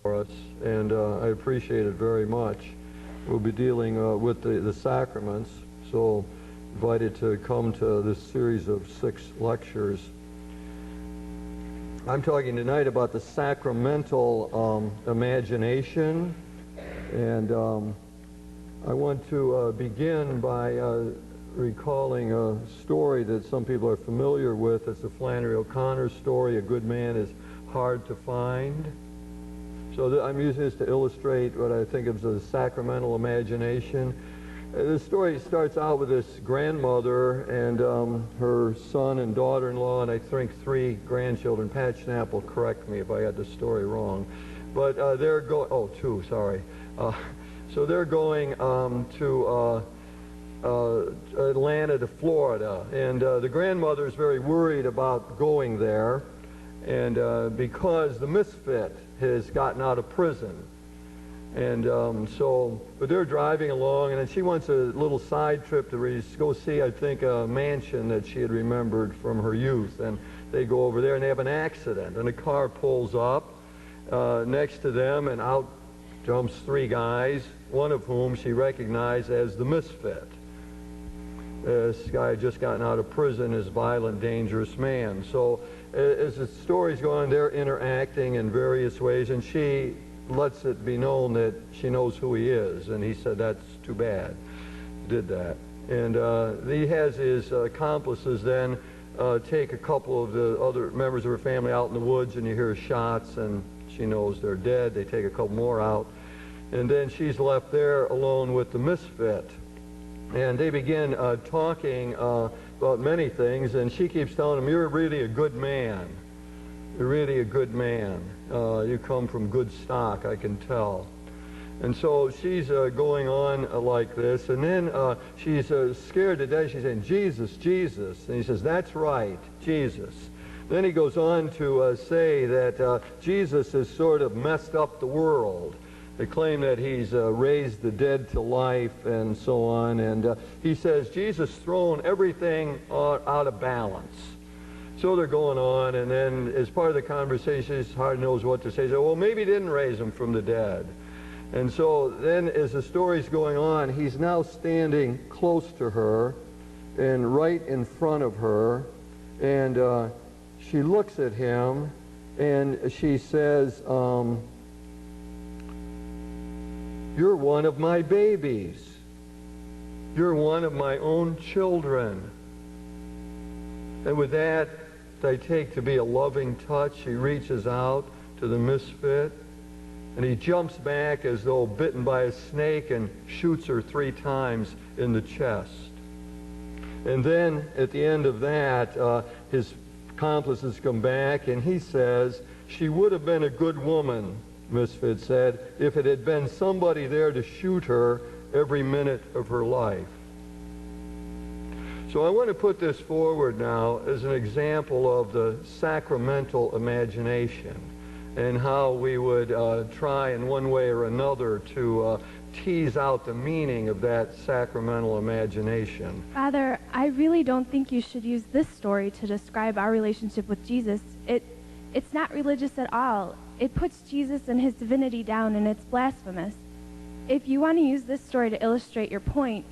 for us, and I appreciate it very much. We'll be dealing with the sacraments, so invited to come to this series of 6 lectures. I'm talking tonight about the sacramental imagination, and I want to begin by recalling a story that some people are familiar with. It's a Flannery O'Connor story, A Good Man is Hard to Find. So I'm using this to illustrate what I think of as a sacramental imagination. The story starts out with this grandmother and her son and daughter-in-law, and I think 3 grandchildren. Pat Schnapp will correct me if I got the story wrong. But they're going, 2, sorry. So they're going to Atlanta to Florida, and the grandmother is very worried about going there, and because the misfit has gotten out of prison. And but they're driving along, and then she wants a little side trip to go see, I think, a mansion that she had remembered from her youth. And they go over there, and they have an accident, and a car pulls up next to them, and out jumps 3 guys, one of whom she recognized as the misfit. This guy had just gotten out of prison, is a violent, dangerous man. So as the story's going, they're interacting in various ways, and she lets it be known that she knows who he is, and he said, that's too bad, did that. And he has his accomplices then take a couple of the other members of her family out in the woods, and you hear shots, and she knows they're dead. They take a couple more out, and then she's left there alone with the misfit. And they begin talking about many things, and she keeps telling him, you're really a good man. You're really a good man. You come from good stock, I can tell. And so she's going on like this, and then she's scared to death. She's saying, Jesus, Jesus. And he says, that's right, Jesus. Then he goes on to say that Jesus has sort of messed up the world. They claim that he's raised the dead to life and so on. And he says, Jesus thrown everything out of balance. So they're going on, and then as part of the conversation, he hardly knows what to say. He said, well, maybe he didn't raise him from the dead. And so then as the story's going on, he's now standing close to her and right in front of her. And she looks at him, and she says, you're one of my babies. You're one of my own children. And with that, I take to be a loving touch. He reaches out to the misfit, and he jumps back as though bitten by a snake and shoots her 3 times in the chest. And then at the end of that, his accomplices come back, and he says, she would have been a good woman, Misfit said, if it had been somebody there to shoot her every minute of her life. So I want to put this forward now as an example of the sacramental imagination and how we would try in one way or another to tease out the meaning of that sacramental imagination. Father, I really don't think you should use this story to describe our relationship with Jesus. It's not religious at all. It puts Jesus and his divinity down, and it's blasphemous. If you want to use this story to illustrate your point,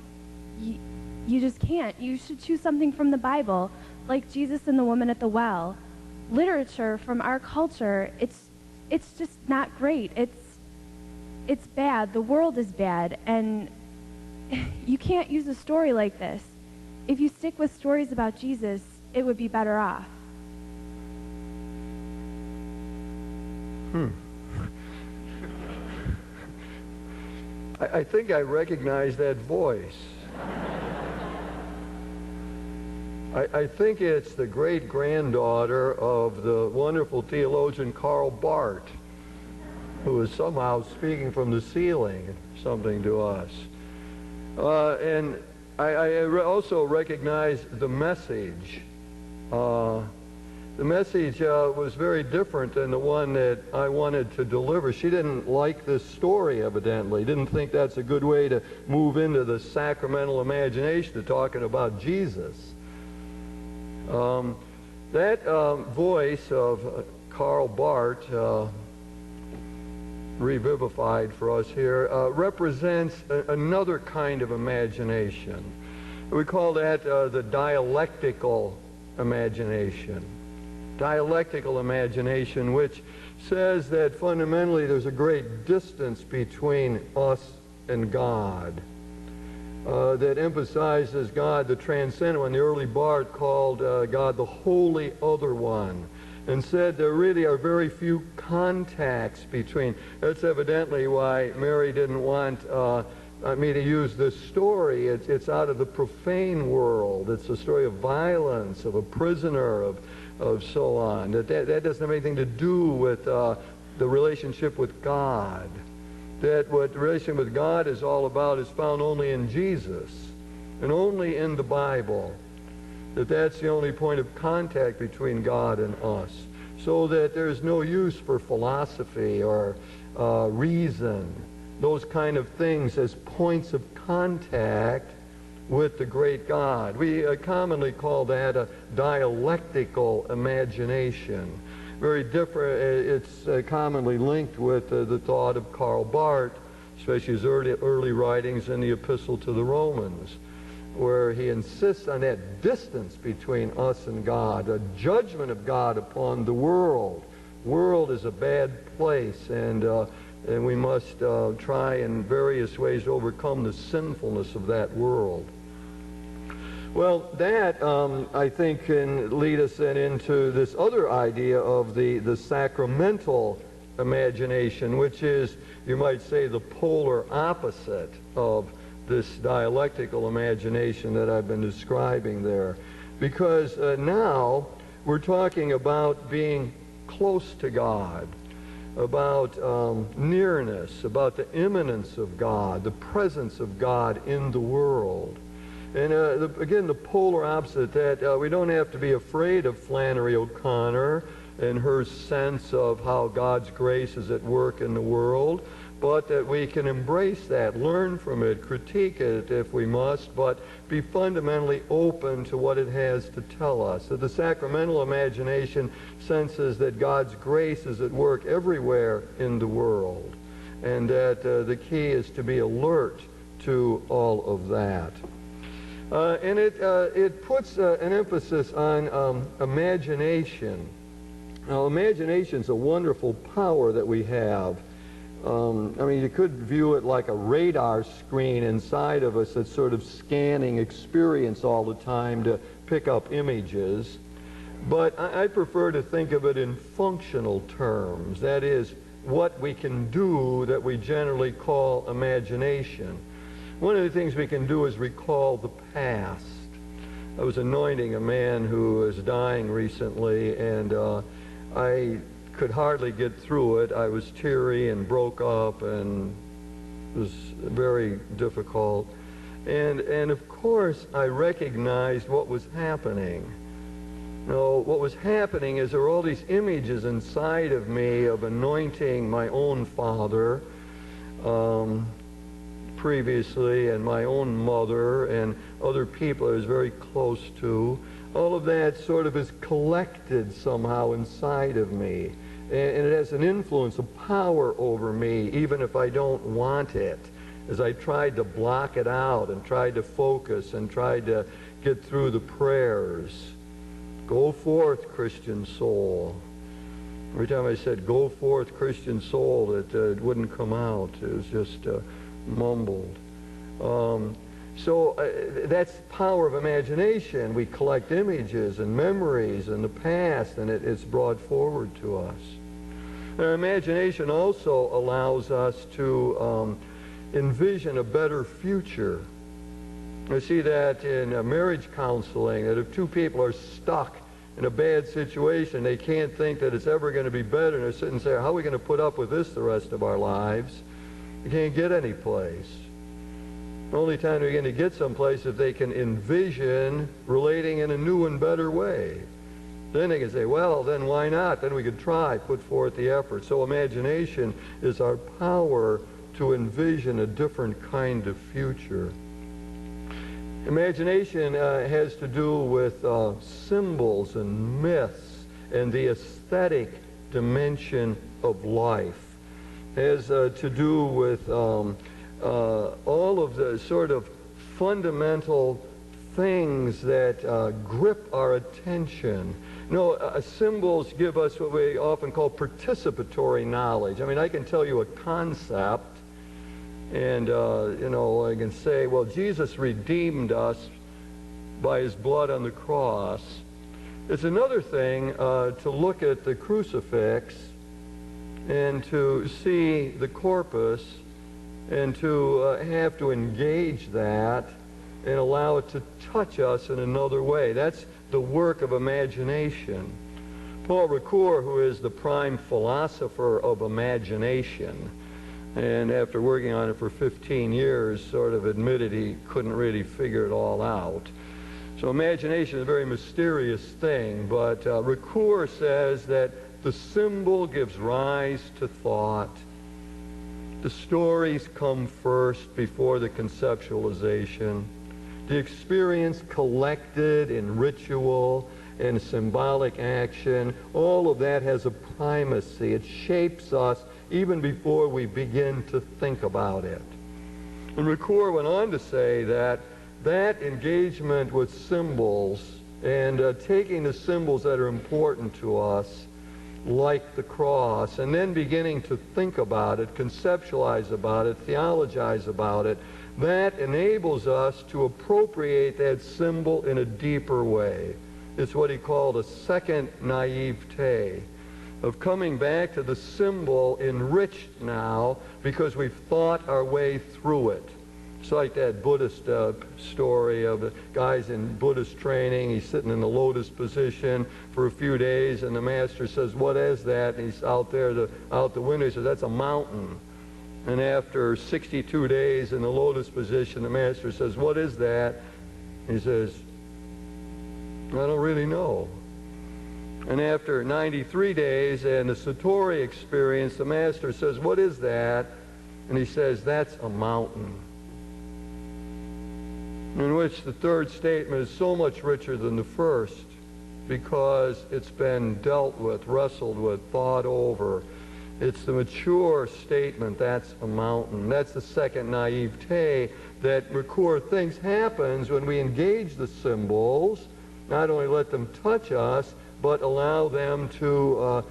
you just can't. You should choose something from the Bible, like Jesus and the woman at the well. Literature from our culture, it's just not great. It's bad. The world is bad, and you can't use a story like this. If you stick with stories about Jesus, it would be better off. I think I recognize that voice. I think it's the great-granddaughter of the wonderful theologian Karl Barth, who is somehow speaking from the ceiling, something to us. And I also recognize the message. The message was very different than the one that I wanted to deliver. She didn't like this story, evidently. Didn't think that's a good way to move into the sacramental imagination, to talking about Jesus. That voice of Karl Barth revivified for us here, represents another kind of imagination. We call that the dialectical imagination. Dialectical imagination, which says that fundamentally there's a great distance between us and God. That emphasizes God, the transcendent one. The early Bard called God the holy other one, and said there really are very few contacts between. That's evidently why Mary didn't want me to use this story. It's out of the profane world. It's a story of violence, of a prisoner, of so on. That doesn't have anything to do with the relationship with God. That what the relationship with God is all about is found only in Jesus and only in the Bible. That's the only point of contact between God and us. So that there's no use for philosophy or reason, those kind of things as points of contact with the great God. We commonly call that a dialectical imagination. Very different. It's commonly linked with the thought of Karl Barth, especially his early writings in the Epistle to the Romans, where he insists on that distance between us and God, a judgment of God upon the world. World is a bad place, and we must try in various ways to overcome the sinfulness of that world. Well, that, I think, can lead us then into this other idea of the sacramental imagination, which is, you might say, the polar opposite of this dialectical imagination that I've been describing there. Because now we're talking about being close to God, about nearness, about the immanence of God, the presence of God in the world. And again, the polar opposite, that we don't have to be afraid of Flannery O'Connor and her sense of how God's grace is at work in the world, but that we can embrace that, learn from it, critique it if we must, but be fundamentally open to what it has to tell us. That the sacramental imagination senses that God's grace is at work everywhere in the world, and that the key is to be alert to all of that. And it puts an emphasis on imagination. Now, imagination's a wonderful power that we have. I mean, you could view it like a radar screen inside of us that's sort of scanning experience all the time to pick up images. But I prefer to think of it in functional terms. That is, what we can do that we generally call imagination. One of the things we can do is recall the past. I was anointing a man who was dying recently, and I could hardly get through it. I was teary and broke up, and it was very difficult. And of course, I recognized what was happening. You know, what was happening is there were all these images inside of me of anointing my own father previously, and my own mother, and other people I was very close to. All of that sort of is collected somehow inside of me. And it has an influence, a power over me, even if I don't want it. As I tried to block it out and tried to focus and tried to get through the prayers. Go forth, Christian soul. Every time I said, go forth, Christian soul, it wouldn't come out. It was just mumbled. So that's power of imagination. We collect images and memories in the past, and it's brought forward to us. Our imagination also allows us to envision a better future. I see that in marriage counseling, that if two people are stuck in a bad situation, they can't think that it's ever going to be better, and they're sitting and saying, how are we going to put up with this the rest of our lives? You can't get any place. The only time they're going to get someplace if they can envision relating in a new and better way. Then they can say, well, then why not? Then we could try, put forth the effort. So imagination is our power to envision a different kind of future. Imagination has to do with symbols and myths and the aesthetic dimension of life. has to do with all of the sort of fundamental things that grip our attention. Symbols give us what we often call participatory knowledge. I mean, I can tell you a concept, and I can say, well, Jesus redeemed us by his blood on the cross. It's another thing to look at the crucifix and to see the corpus and to have to engage that and allow it to touch us in another way. That's the work of imagination. Paul Ricoeur, who is the prime philosopher of imagination, and after working on it for 15 years, sort of admitted he couldn't really figure it all out. So imagination is a very mysterious thing, but Ricoeur says that the symbol gives rise to thought. The stories come first before the conceptualization. The experience collected in ritual and symbolic action, all of that has a primacy. It shapes us even before we begin to think about it. And Ricoeur went on to say that engagement with symbols and taking the symbols that are important to us, like the cross, and then beginning to think about it, conceptualize about it, theologize about it, that enables us to appropriate that symbol in a deeper way. It's what he called a second naivete, of coming back to the symbol enriched now because we've thought our way through it. It's like that Buddhist story of the guys in Buddhist training. He's sitting in the lotus position for a few days, and the master says, "What is that?" And he's out there, out the window. He says, "That's a mountain." And after 62 days in the lotus position, the master says, "What is that?" He says, "I don't really know." And after 93 days and the Satori experience, the master says, "What is that?" And he says, "That's a mountain." In which the third statement is so much richer than the first because it's been dealt with, wrestled with, thought over. It's the mature statement, that's a mountain. That's the second naivete that Ricoeur thinks happens when we engage the symbols, not only let them touch us, but allow them to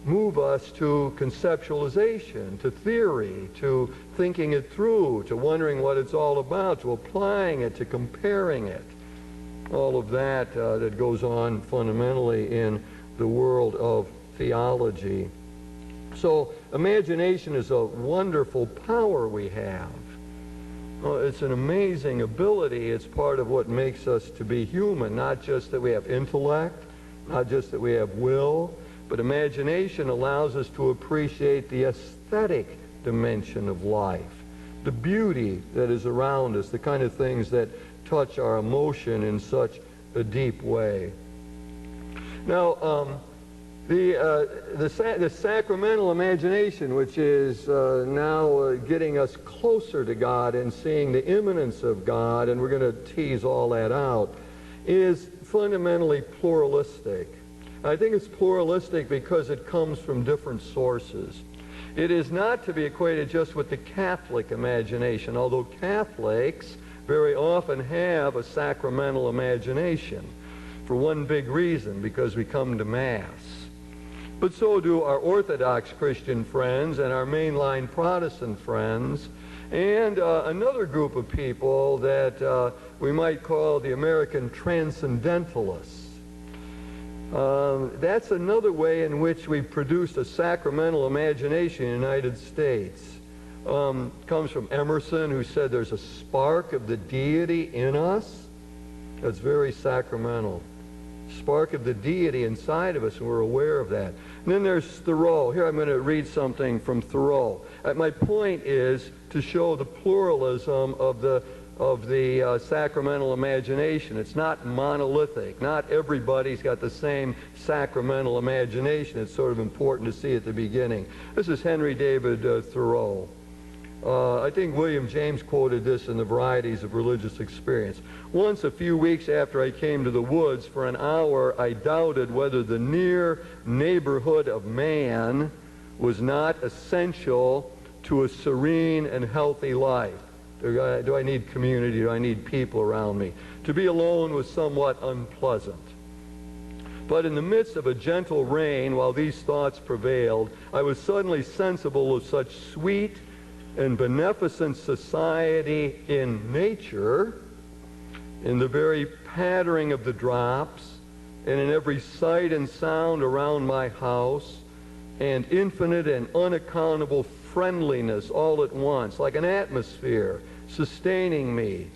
move us to conceptualization, to theory, to thinking it through, to wondering what it's all about, to applying it, to comparing it. All of that that goes on fundamentally in the world of theology. So imagination is a wonderful power we have. It's an amazing ability. It's part of what makes us to be human, not just that we have intellect, not just that we have will, but imagination allows us to appreciate the aesthetic dimension of life, the beauty that is around us, the kind of things that touch our emotion in such a deep way. Now, the sacramental imagination, which is now getting us closer to God and seeing the immanence of God, and we're going to tease all that out, is fundamentally pluralistic. I think it's pluralistic because it comes from different sources. It is not to be equated just with the Catholic imagination, although Catholics very often have a sacramental imagination for one big reason, because we come to Mass. But so do our Orthodox Christian friends and our mainline Protestant friends, and another group of people that we might call the American Transcendentalists. That's another way in which we produce a sacramental imagination in the United States. Comes from Emerson, who said there's a spark of the deity in us. That's very sacramental. Spark of the deity inside of us, and we're aware of that. And then there's Thoreau. Here I'm going to read something from Thoreau. My point is to show the pluralism of the sacramental imagination. It's not monolithic. Not everybody's got the same sacramental imagination. It's sort of important to see at the beginning. This is Henry David Thoreau. I think William James quoted this in the Varieties of Religious Experience. Once, a few weeks after I came to the woods, for an hour I doubted whether the near neighborhood of man was not essential to a serene and healthy life? Do I need community? Do I need people around me? To be alone was somewhat unpleasant. But in the midst of a gentle rain, while these thoughts prevailed, I was suddenly sensible of such sweet and beneficent society in nature, in the very pattering of the drops, and in every sight and sound around my house, and infinite and unaccountable friendliness all at once, like an atmosphere sustaining me,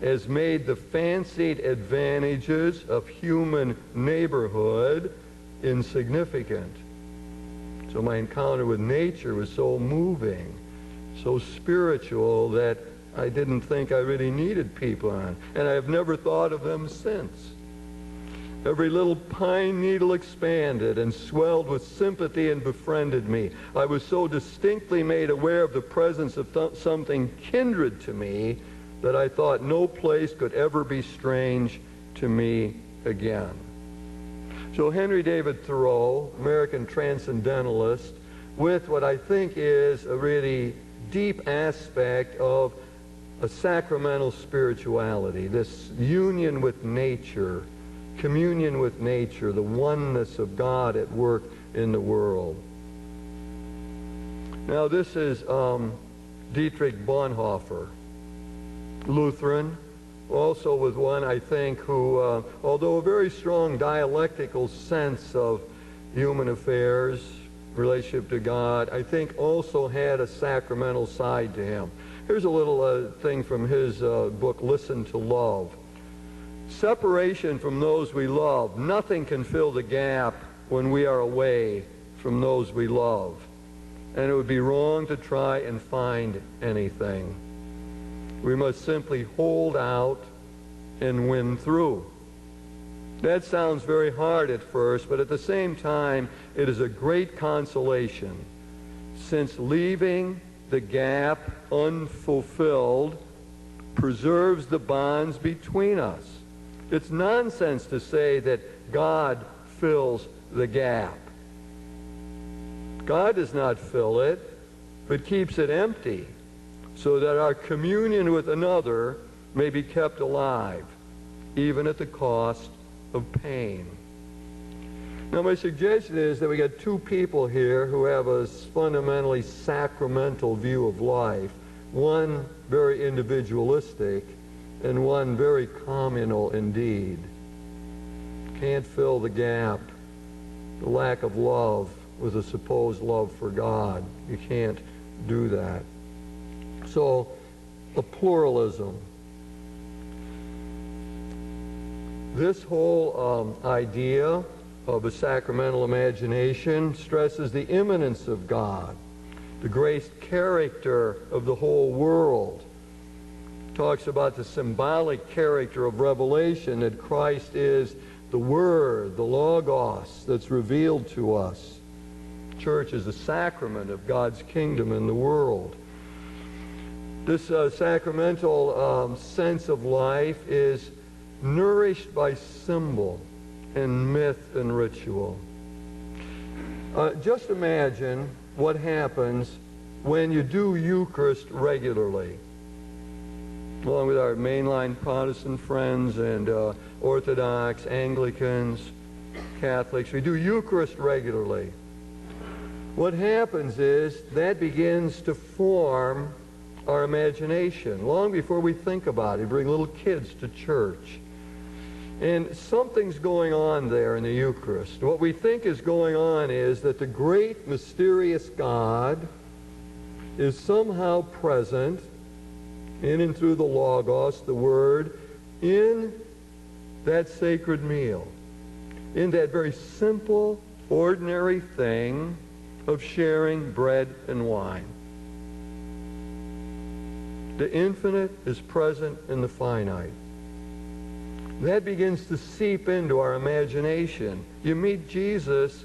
has made the fancied advantages of human neighborhood insignificant. So my encounter with nature was so moving, so spiritual, that I didn't think I really needed people on. And I have never thought of them since. Every little pine needle expanded and swelled with sympathy and befriended me. I was so distinctly made aware of the presence of something kindred to me that I thought no place could ever be strange to me again. So Henry David Thoreau, American transcendentalist, with what I think is a really deep aspect of a sacramental spirituality, this union with nature, communion with nature, the oneness of God at work in the world. Now this is Dietrich Bonhoeffer, Lutheran, also with one, I think, who, although a very strong dialectical sense of human affairs, relationship to God, I think also had a sacramental side to him. Here's a little thing from his book, Listen to Love. Separation from those we love. Nothing can fill the gap when we are away from those we love. And it would be wrong to try and find anything. We must simply hold out and win through. That sounds very hard at first, but at the same time, it is a great consolation, since leaving the gap unfulfilled preserves the bonds between us. It's nonsense to say that God fills the gap. God does not fill it, but keeps it empty, so that our communion with another may be kept alive, even at the cost of pain. Now my suggestion is that we got two people here who have a fundamentally sacramental view of life, one very individualistic and one very communal indeed. Can't fill the gap, the lack of love with a supposed love for God. You can't do that. So, a pluralism. This whole idea of a sacramental imagination stresses the immanence of God, the great character of the whole world. Talks about the symbolic character of revelation, that Christ is the Word, the Logos, that's revealed to us. Church is a sacrament of God's kingdom in the world. This sacramental sense of life is nourished by symbol and myth and ritual. Just imagine what happens when you do Eucharist regularly. Along with our mainline Protestant friends and Orthodox, Anglicans, Catholics, we do Eucharist regularly. What happens is that begins to form our imagination long before we think about it. Bring little kids to church. And something's going on there in the Eucharist. What we think is going on is that the great mysterious God is somehow present in and through the Logos, the Word, in that sacred meal, in that very simple, ordinary thing of sharing bread and wine. The infinite is present in the finite. That begins to seep into our imagination. You meet Jesus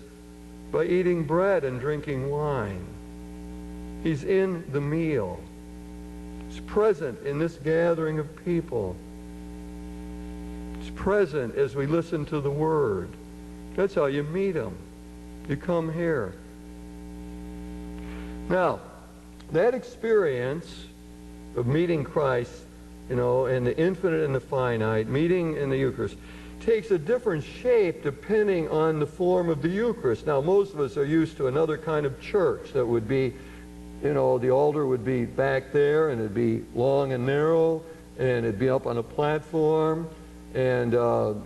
by eating bread and drinking wine. He's in the meal. He's present in this gathering of people. He's present as we listen to the Word. That's how you meet Him. You come here. Now, that experience of meeting Christ, and the infinite and the finite, meeting in the Eucharist, takes a different shape depending on the form of the Eucharist. Now, most of us are used to another kind of church that would be, the altar would be back there, and it'd be long and narrow, and it'd be up on a platform, and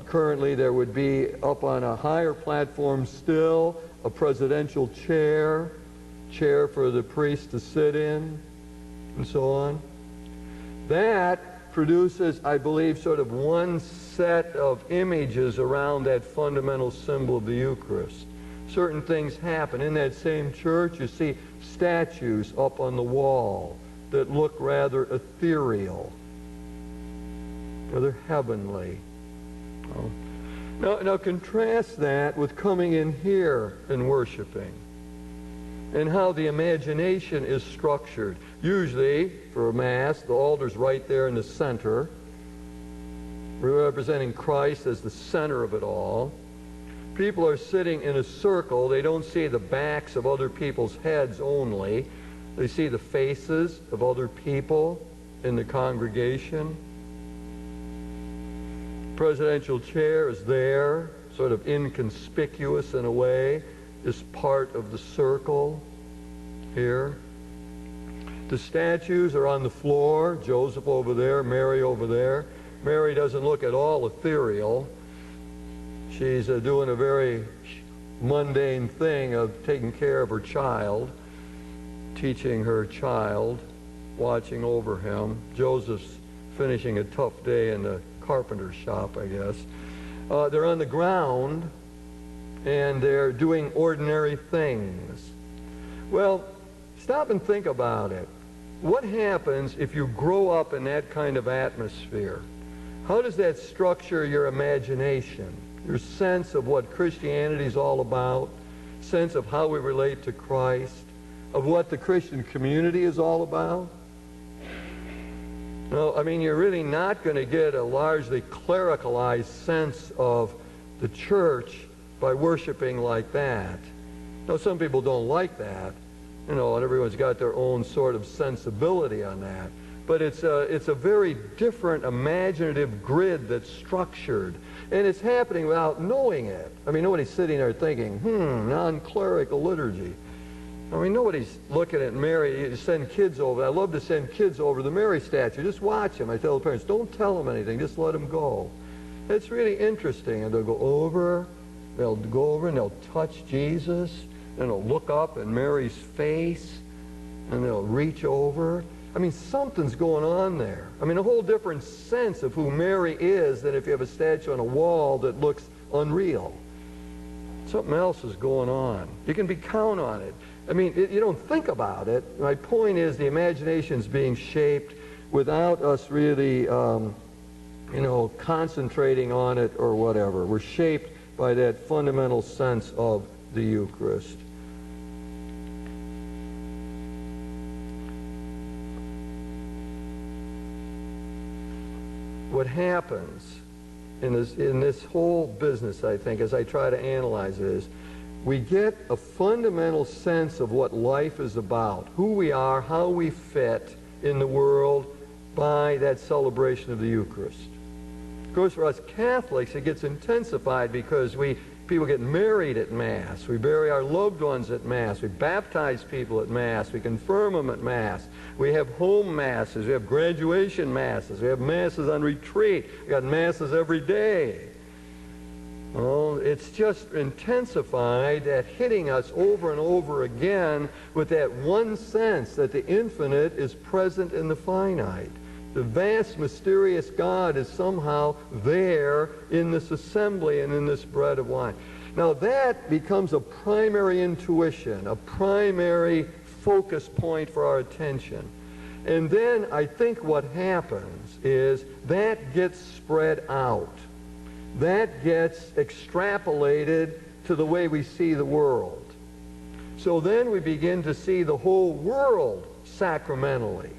currently there would be up on a higher platform still a presidential chair for the priest to sit in, and so on. That produces, I believe, sort of one set of images around that fundamental symbol of the Eucharist. Certain things happen. In that same church, you see statues up on the wall that look rather ethereal. They're heavenly. Now contrast that with coming in here and worshiping, and how the imagination is structured. Usually, for a Mass, the altar's right there in the center, representing Christ as the center of it all. People are sitting in a circle. They don't see the backs of other people's heads only. They see the faces of other people in the congregation. Presidential chair is there, sort of inconspicuous in a way, is part of the circle here. The statues are on the floor, Joseph over there, Mary over there. Mary doesn't look at all ethereal. She's doing a very mundane thing of taking care of her child, teaching her child, watching over him. Joseph's finishing a tough day in the carpenter's shop, I guess. They're on the ground, and they're doing ordinary things. Well, stop and think about it. What happens if you grow up in that kind of atmosphere? How does that structure your imagination, your sense of what Christianity is all about, sense of how we relate to Christ, of what the Christian community is all about? No, I mean, you're really not going to get a largely clericalized sense of the church by worshiping like that. Now, some people don't like that, and everyone's got their own sort of sensibility on that. But it's a very different imaginative grid that's structured, and it's happening without knowing it. I mean, nobody's sitting there thinking, non-clerical liturgy. I mean, nobody's looking at Mary. You send kids over. I love to send kids over the Mary statue. Just watch them. I tell the parents, don't tell them anything. Just let them go. It's really interesting. And they'll go over and they'll touch Jesus, and they'll look up at Mary's face, and they'll reach over. I mean, something's going on there. I mean, a whole different sense of who Mary is than if you have a statue on a wall that looks unreal. Something else is going on. You can count on it. I mean, you don't think about it. My point is the imagination's being shaped without us really, concentrating on it or whatever. We're shaped by that fundamental sense of the Eucharist. What happens in this whole business, I think, as I try to analyze it, is we get a fundamental sense of what life is about, who we are, how we fit in the world by that celebration of the Eucharist. Of course, for us Catholics, it gets intensified because people get married at Mass. We bury our loved ones at Mass. We baptize people at Mass. We confirm them at Mass. We have home Masses. We have graduation Masses. We have Masses on retreat. We got Masses every day. Well, it's just intensified at hitting us over and over again with that one sense that the infinite is present in the finite. The vast, mysterious God is somehow there in this assembly and in this bread of wine. Now that becomes a primary intuition, a primary focus point for our attention. And then I think what happens is that gets spread out. That gets extrapolated to the way we see the world. So then we begin to see the whole world sacramentally.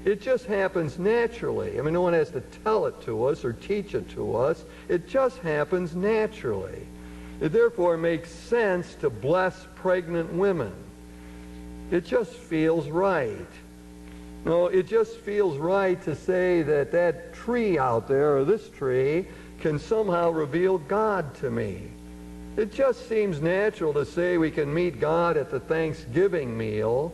It just happens naturally. I mean, no one has to tell it to us or teach it to us. It just happens naturally. It therefore makes sense to bless pregnant women. It just feels right. No, it just feels right to say that that tree out there, or this tree, can somehow reveal God to me. It just seems natural to say we can meet God at the Thanksgiving meal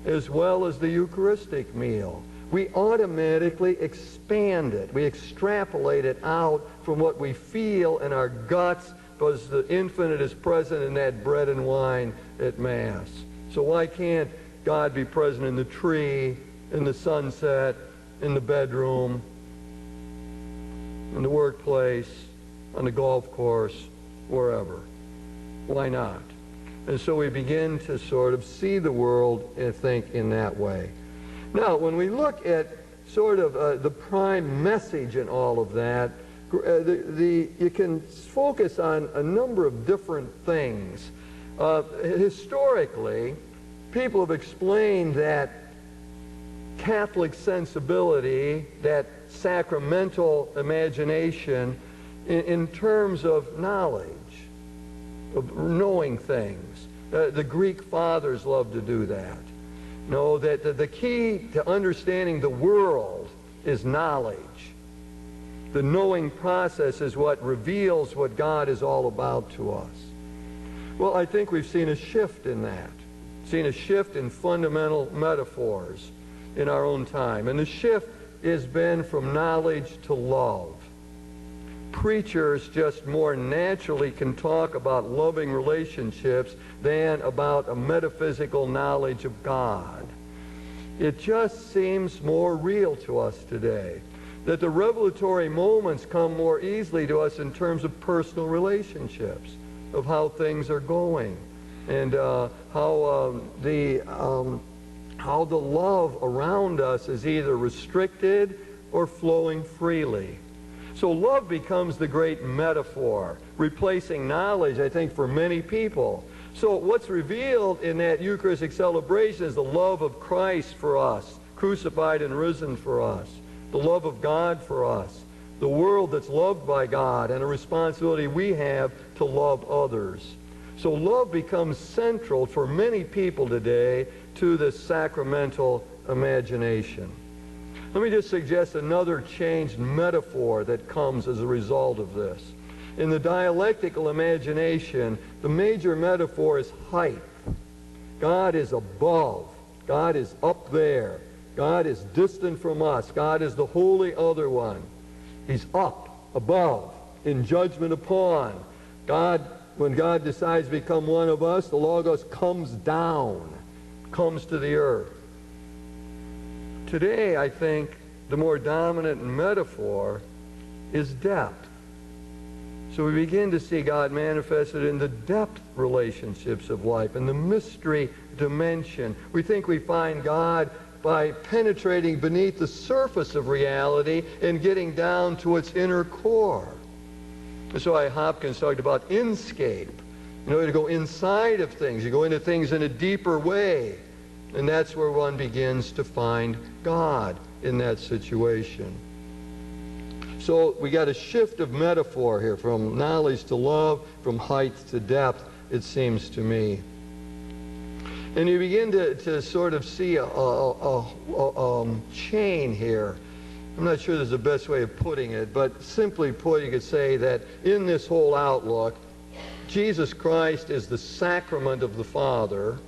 as well as the Eucharistic meal. We automatically expand it. We extrapolate it out from what we feel in our guts because the infinite is present in that bread and wine at Mass. So why can't God be present in the tree, in the sunset, in the bedroom, in the workplace, on the golf course, wherever? Why not? And so we begin to sort of see the world and think in that way. Now, when we look at sort of the prime message in all of that, you can focus on a number of different things. Historically, people have explained that Catholic sensibility, that sacramental imagination, in terms of knowledge, of knowing things. The Greek fathers loved to do that. Know that the key to understanding the world is knowledge. The knowing process is what reveals what God is all about to us. Well, I think we've seen a shift in that. Seen a shift in fundamental metaphors in our own time. And the shift has been from knowledge to love. Preachers just more naturally can talk about loving relationships than about a metaphysical knowledge of God. It just seems more real to us today, that the revelatory moments come more easily to us in terms of personal relationships, of how things are going, and how the love around us is either restricted or flowing freely. So love becomes the great metaphor, replacing knowledge, I think, for many people. So what's revealed in that Eucharistic celebration is the love of Christ for us, crucified and risen for us, the love of God for us, the world that's loved by God, and a responsibility we have to love others. So love becomes central for many people today to the sacramental imagination. Let me just suggest another changed metaphor that comes as a result of this. In the dialectical imagination, the major metaphor is height. God is above. God is up there. God is distant from us. God is the holy other one. He's up, above, in judgment upon. God, when God decides to become one of us, the Logos comes down, comes to the earth. Today, I think the more dominant metaphor is depth. So we begin to see God manifested in the depth relationships of life, in the mystery dimension. We think we find God by penetrating beneath the surface of reality and getting down to its inner core. That's why Hopkins talked about inscape. You know, to go inside of things. You go into things in a deeper way. And that's where one begins to find God in that situation. So we got a shift of metaphor here, from knowledge to love, from height to depth, it seems to me. And you begin to sort of see a chain here. I'm not sure there's the best way of putting it, but simply put, you could say that in this whole outlook, Jesus Christ is the sacrament of the Father,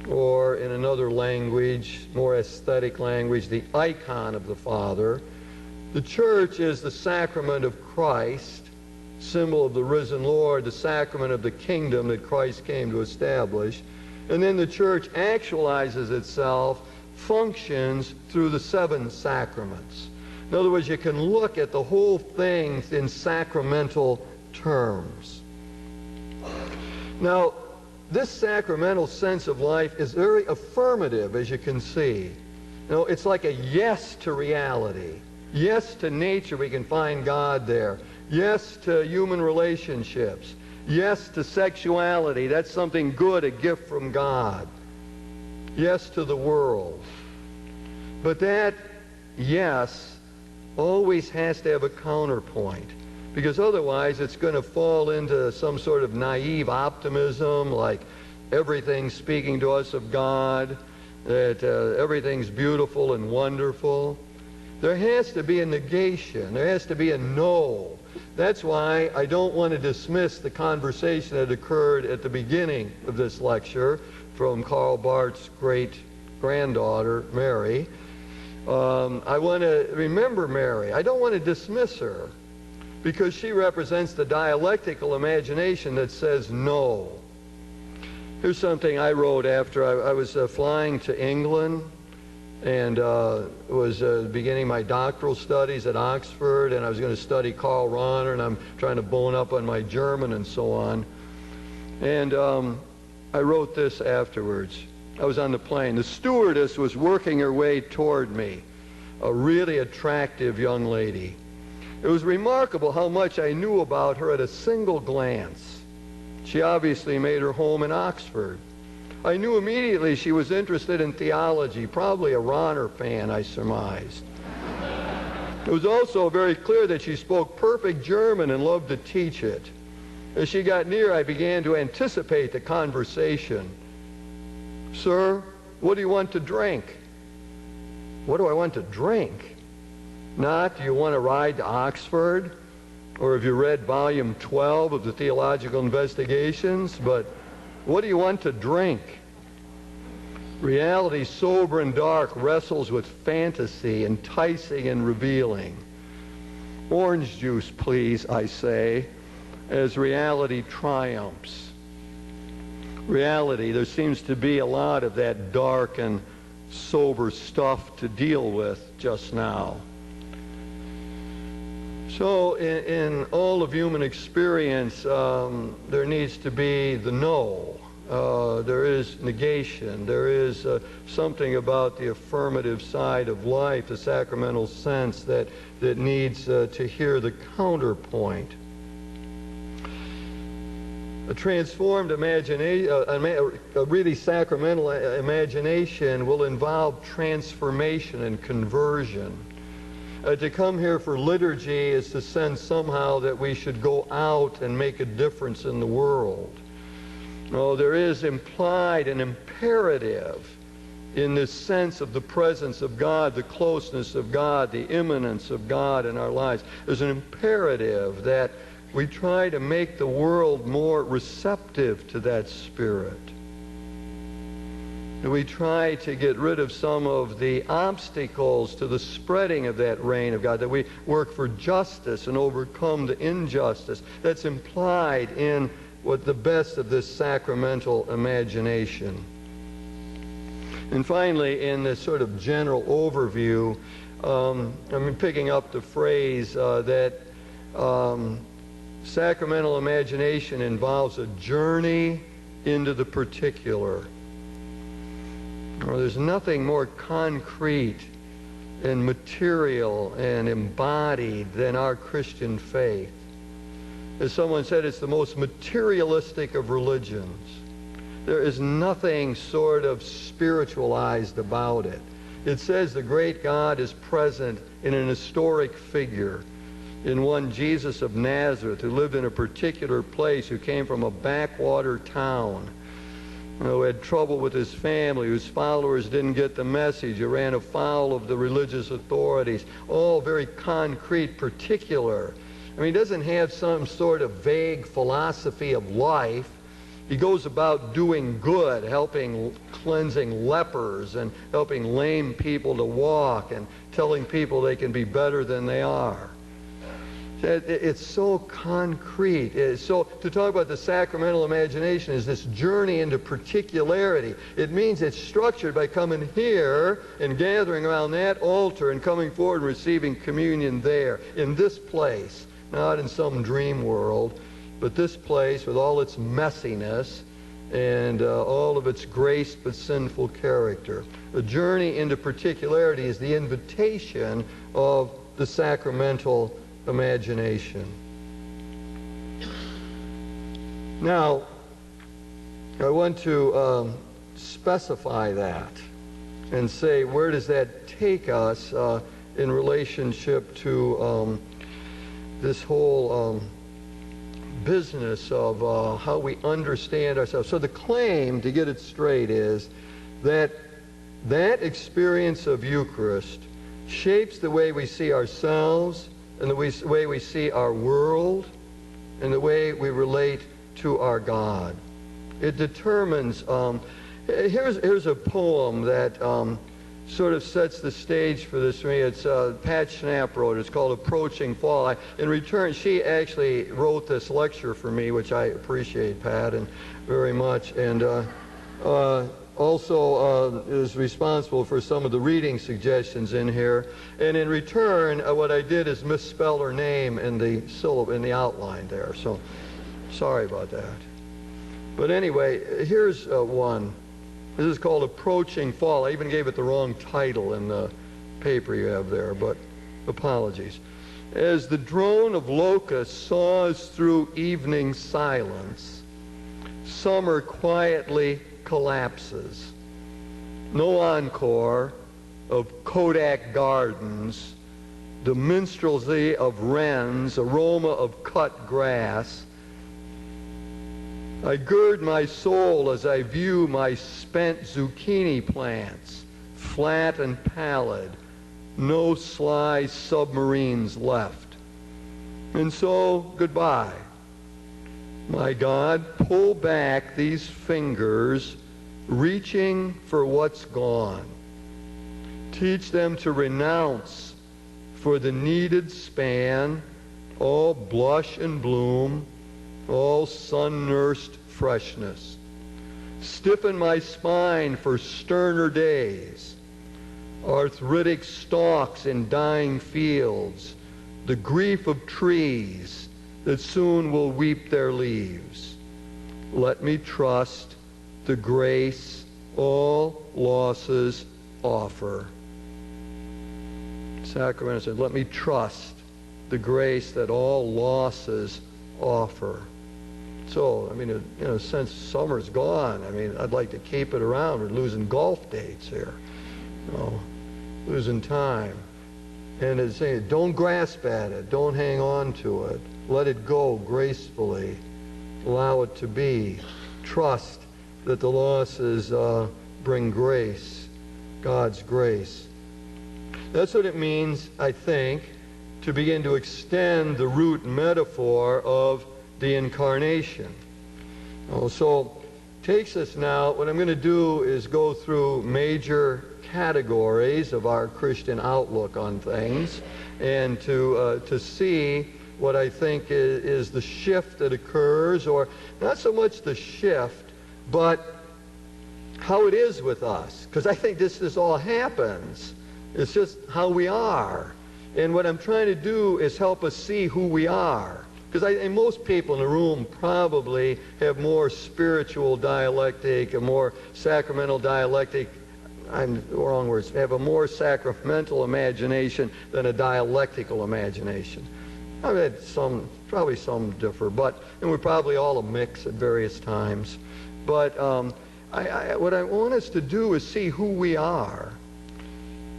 or in another language, more aesthetic language, the icon of the Father. The church is the sacrament of Christ, symbol of the risen Lord, the sacrament of the kingdom that Christ came to establish. And then the church actualizes itself, functions through the 7 sacraments. In other words, you can look at the whole thing in sacramental terms. Now, this sacramental sense of life is very affirmative, as you can see. You know, it's like a yes to reality. Yes to nature, we can find God there. Yes to human relationships. Yes to sexuality, that's something good, a gift from God. Yes to the world. But that yes always has to have a counterpoint, because otherwise it's going to fall into some sort of naive optimism, like everything's speaking to us of God, that everything's beautiful and wonderful. There has to be a negation. There has to be a no. That's why I don't want to dismiss the conversation that occurred at the beginning of this lecture from Karl Barth's great-granddaughter, Mary. I want to remember Mary. I don't want to dismiss her because she represents the dialectical imagination that says no. Here's something I wrote after I was flying to England and was beginning my doctoral studies at Oxford, and I was going to study Karl Rahner, and I'm trying to bone up on my German and so on. And I wrote this afterwards. I was on the plane. The stewardess was working her way toward me, a really attractive young lady. It was remarkable how much I knew about her at a single glance. She obviously made her home in Oxford. I knew immediately she was interested in theology, probably a Rahner fan, I surmised. It was also very clear that she spoke perfect German and loved to teach it. As she got near, I began to anticipate the conversation. "Sir, what do you want to drink?" What do I want to drink? Not, do you want to ride to Oxford? Or have you read volume 12 of the Theological Investigations? But what do you want to drink? Reality, sober and dark, wrestles with fantasy, enticing and revealing. Orange juice, please, I say, as reality triumphs. Reality, there seems to be a lot of that dark and sober stuff to deal with just now. So in all of human experience, there needs to be the no. There is negation. There is something about the affirmative side of life, the sacramental sense that needs to hear the counterpoint. A transformed imagination, a really sacramental imagination will involve transformation and conversion. To come here for liturgy is to sense somehow that we should go out and make a difference in the world. No, there is implied an imperative in this sense of the presence of God, the closeness of God, the immanence of God in our lives. There's an imperative that we try to make the world more receptive to that Spirit. And we try to get rid of some of the obstacles to the spreading of that reign of God, that we work for justice and overcome the injustice that's implied in what the best of this sacramental imagination. And finally, in this sort of general overview, I'm picking up the phrase that sacramental imagination involves a journey into the particular. There's nothing more concrete and material and embodied than our Christian faith. As someone said, it's the most materialistic of religions. There is nothing sort of spiritualized about it. It says the great God is present in an historic figure, in one Jesus of Nazareth who lived in a particular place, who came from a backwater town, who had trouble with his family, whose followers didn't get the message, who ran afoul of the religious authorities, all very concrete, particular. I mean, he doesn't have some sort of vague philosophy of life. He goes about doing good, helping, cleansing lepers and helping lame people to walk and telling people they can be better than they are. It's so concrete. So to talk about the sacramental imagination is this journey into particularity. It means it's structured by coming here and gathering around that altar and coming forward and receiving communion there, in this place, not in some dream world, but this place with all its messiness and all of its grace but sinful character. A journey into particularity is the invitation of the sacramental imagination. Now, I want to specify that and say, where does that take us in relationship to this whole business of how we understand ourselves. So the claim, to get it straight, is that that experience of Eucharist shapes the way we see ourselves and the way we see our world and the way we relate to our God. It determines, here's a poem that sort of sets the stage for this for me. It's Pat Schnapp wrote it. It's called Approaching Fall. In return, she actually wrote this lecture for me, which I appreciate, Pat, and very much. And also is responsible for some of the reading suggestions in here. And in return, what I did is misspell her name in the outline there. So sorry about that. But anyway, here's one. This is called Approaching Fall. I even gave it the wrong title in the paper you have there, but apologies. As the drone of locusts saws through evening silence, summer quietly collapses. No encore of Kodak gardens, the minstrelsy of wrens, aroma of cut grass. I gird my soul as I view my spent zucchini plants, flat and pallid, no sly submarines left. And so, goodbye. My God, pull back these fingers, reaching for what's gone. Teach them to renounce for the needed span all blush and bloom, all sun-nursed freshness. Stiffen my spine for sterner days, arthritic stalks in dying fields, the grief of trees that soon will weep their leaves. Let me trust the grace all losses offer. Sacramental said, let me trust the grace that all losses offer. So, I mean, in a sense, summer's gone. I mean, I'd like to keep it around. We're losing golf dates here. Losing time. And it's saying, don't grasp at it. Don't hang on to it. Let it go gracefully. Allow it to be. Trust that the losses bring grace, God's grace. That's what it means, I think, to begin to extend the root metaphor of the Incarnation. So takes us now, what I'm going to do is go through major categories of our Christian outlook on things and to see what I think is the shift that occurs, or not so much the shift, but how it is with us. Because I think this all happens. It's just how we are. And what I'm trying to do is help us see who we are. Because most people in the room probably have more spiritual dialectic, a more sacramental dialectic, wrong words, have a more sacramental imagination than a dialectical imagination. I've had probably some differ, and we're probably all a mix at various times. But what I want us to do is see who we are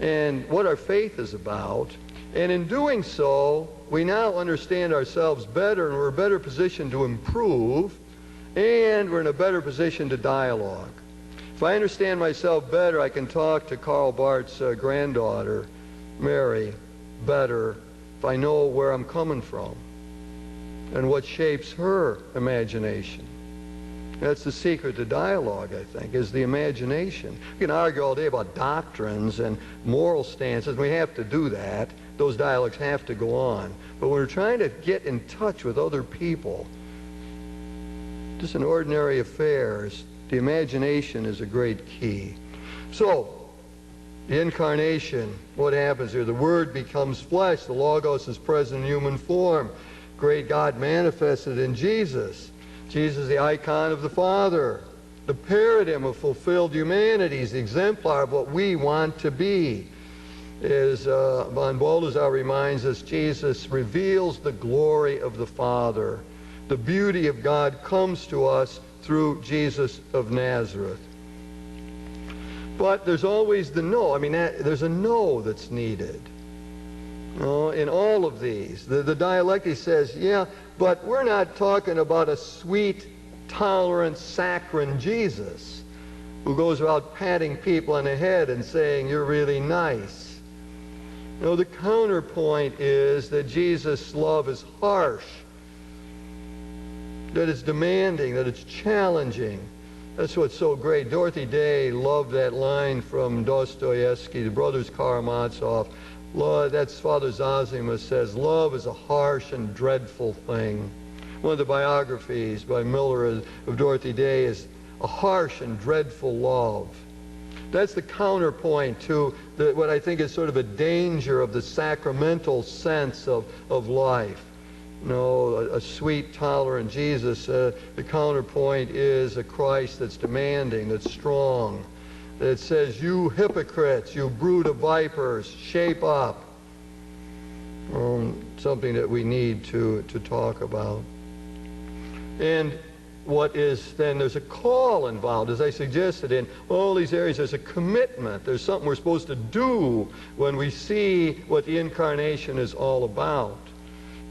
and what our faith is about. And in doing so, we now understand ourselves better, and we're in a better position to improve, and we're in a better position to dialogue. If I understand myself better, I can talk to Karl Barth's granddaughter, Mary, better if I know where I'm coming from and what shapes her imagination. That's the secret to dialogue, I think, is the imagination. We can argue all day about doctrines and moral stances. We have to do that. Those dialogues have to go on. But when we're trying to get in touch with other people, just in ordinary affairs, the imagination is a great key. So, the Incarnation, what happens here? The Word becomes flesh. The Logos is present in human form. Great God manifested in Jesus. Jesus, the icon of the Father, the paradigm of fulfilled humanity, is the exemplar of what we want to be. As von Balthasar reminds us, Jesus reveals the glory of the Father. The beauty of God comes to us through Jesus of Nazareth. But there's always the no. I mean, there's a no that's needed. In all of these. The dialectic says, yeah, But we're not talking about a sweet, tolerant, saccharine Jesus who goes about patting people on the head and saying, "You're really nice." No, the counterpoint is that Jesus' love is harsh, that it's demanding, that it's challenging. That's what's so great. Dorothy Day loved that line from Dostoevsky, the brothers Karamazov. That's Father Zosima says, "Love is a harsh and dreadful thing." One of the biographies by Miller of Dorothy Day is a harsh and dreadful love. That's the counterpoint to what I think is sort of a danger of the sacramental sense of life. No, a sweet, tolerant Jesus. The counterpoint is a Christ that's demanding, that's strong, that says, "You hypocrites, you brood of vipers, shape up." Something that we need to talk about. And what is then, there's a call involved, as I suggested, in all these areas. There's a commitment. There's something we're supposed to do when we see what the incarnation is all about.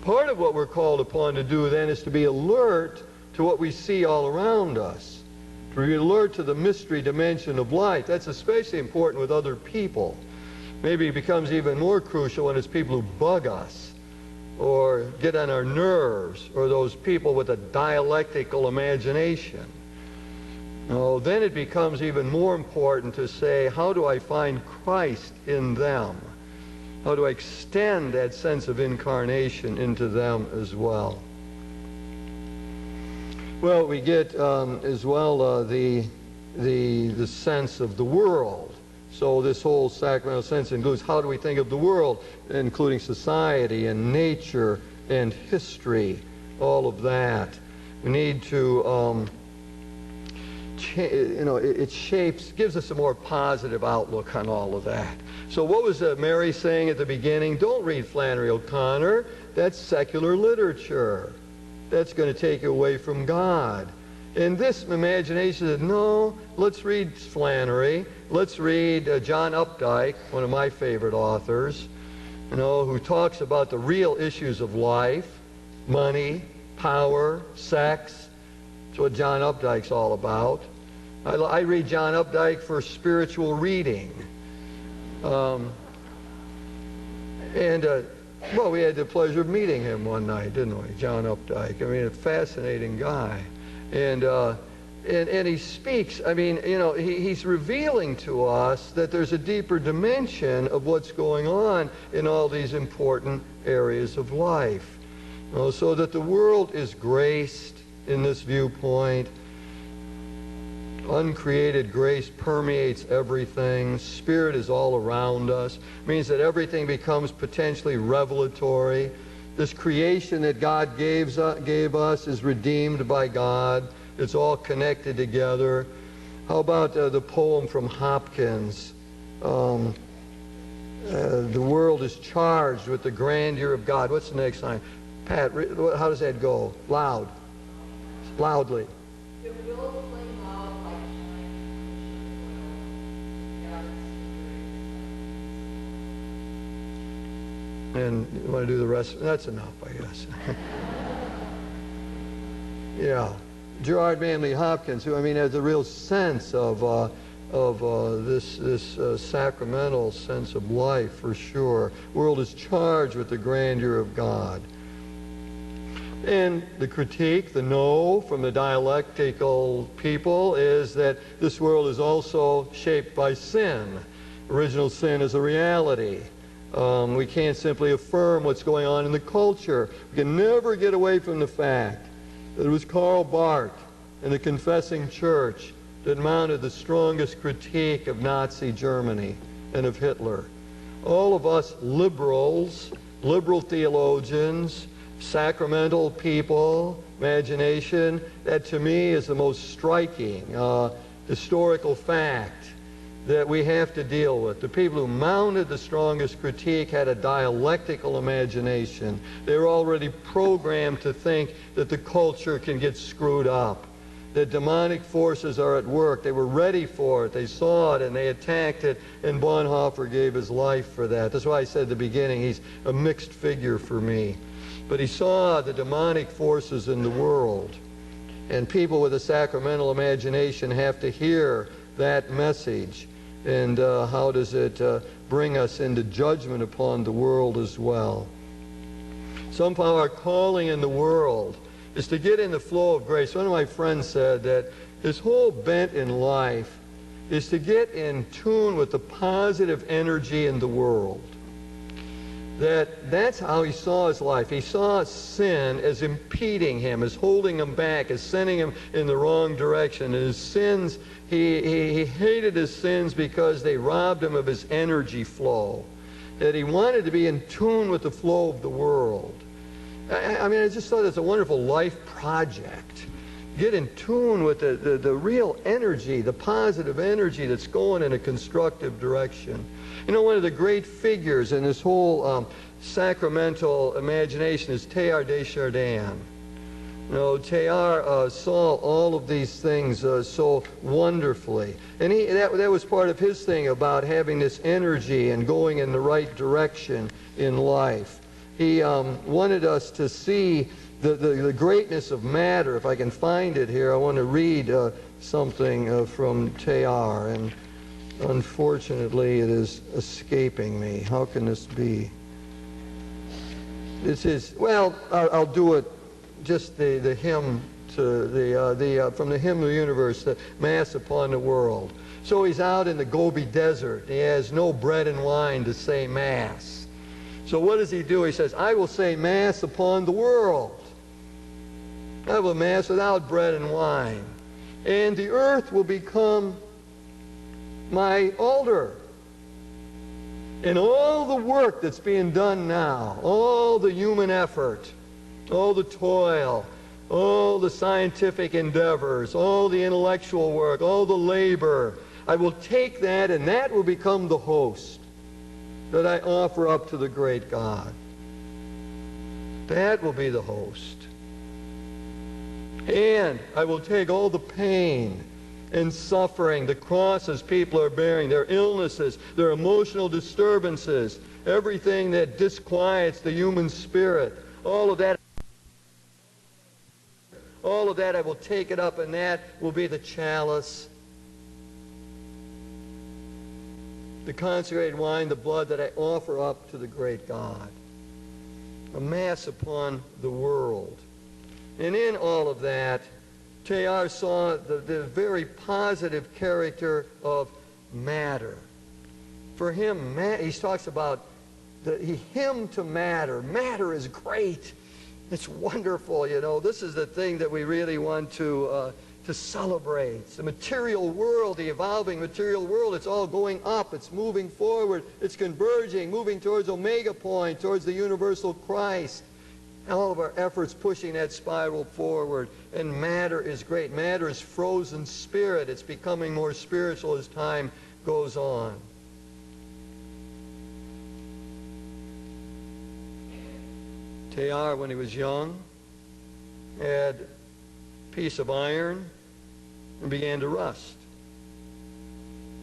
Part of what we're called upon to do then is to be alert to what we see all around us, to be alert to the mystery dimension of life. That's especially important with other people. Maybe it becomes even more crucial when it's people who bug us or get on our nerves, or those people with a dialectical imagination. Oh, then it becomes even more important to say, how do I find Christ in them? How do I extend that sense of incarnation into them as well? Well, we get as well the sense of the world. So this whole sacramental sense includes how do we think of the world, including society and nature and history, all of that. We need to, it shapes, gives us a more positive outlook on all of that. So what was Mary saying at the beginning? Don't read Flannery O'Connor. That's secular literature. That's going to take you away from God. And this imagination said, no, let's read Flannery. Let's read John Updike, one of my favorite authors, who talks about the real issues of life, money, power, sex. That's what John Updike's all about. I read John Updike for spiritual reading. Well, we had the pleasure of meeting him one night, didn't we? John Updike. I mean, a fascinating guy. And he speaks, he's revealing to us that there's a deeper dimension of what's going on in all these important areas of life. So that the world is graced in this viewpoint. Uncreated grace permeates everything. Spirit is all around us. It means that everything becomes potentially revelatory. This creation that God gave us is redeemed by God. It's all connected together. How about the poem from Hopkins? The world is charged with the grandeur of God. What's the next line? Pat, how does that go? Loudly. It will flame out like And you want to do the rest? That's enough, I guess. Yeah. Gerard Manley Hopkins, who, has a real sense of this sacramental sense of life, for sure. World is charged with the grandeur of God. And the critique, the no from the dialectical people is that this world is also shaped by sin. Original sin is a reality. We can't simply affirm what's going on in the culture. We can never get away from the fact that it was Karl Barth and the Confessing Church that mounted the strongest critique of Nazi Germany and of Hitler. All of us liberals, liberal theologians, sacramental people, imagination, that to me is the most striking historical fact that we have to deal with. The people who mounted the strongest critique had a dialectical imagination. They were already programmed to think that the culture can get screwed up, that demonic forces are at work. They were ready for it. They saw it and they attacked it, and Bonhoeffer gave his life for that. That's why I said at the beginning he's a mixed figure for me. But he saw the demonic forces in the world. And people with a sacramental imagination have to hear that message. And how does it bring us into judgment upon the world as well? Somehow our calling in the world is to get in the flow of grace. One of my friends said that his whole bent in life is to get in tune with the positive energy in the world. That's how he saw his life. He saw sin as impeding him, as holding him back, as sending him in the wrong direction. And his sins, he hated his sins because they robbed him of his energy flow. That he wanted to be in tune with the flow of the world. I mean, I just thought it's a wonderful life project. Get in tune with the real energy, the positive energy that's going in a constructive direction. You know, one of the great figures in this whole sacramental imagination is Teilhard de Chardin. You know, Teilhard saw all of these things so wonderfully. And that was part of his thing about having this energy and going in the right direction in life. He wanted us to see the greatness of matter. If I can find it here, I want to read something from Teilhard. And unfortunately, it is escaping me. How can this be? This is, well, I'll do it, just the hymn to from the hymn of the universe, the Mass upon the world. So he's out in the Gobi Desert. He has no bread and wine to say Mass. So what does he do? He says, I will say Mass upon the world. I will Mass without bread and wine. And the earth will become my altar. And all the work that's being done now, all the human effort, all the toil, all the scientific endeavors, all the intellectual work, all the labor, I will take that and that will become the host that I offer up to the great God. That will be the host. And I will take all the pain and suffering, the crosses people are bearing, their illnesses, their emotional disturbances, everything that disquiets the human spirit, all of that I will take it up, and that will be the chalice, the consecrated wine, the blood that I offer up to the great God. A Mass upon the world. And in all of that, Teilhard saw the very positive character of matter. For him, he talks about him to matter. Matter is great. It's wonderful, you know. This is the thing that we really want to celebrate. The material world, the evolving material world, it's all going up. It's moving forward. It's converging, moving towards Omega Point, towards the universal Christ. All of our efforts pushing that spiral forward. And matter is great. Matter is frozen spirit. It's becoming more spiritual as time goes on. Teilhard, when he was young, had a piece of iron and began to rust.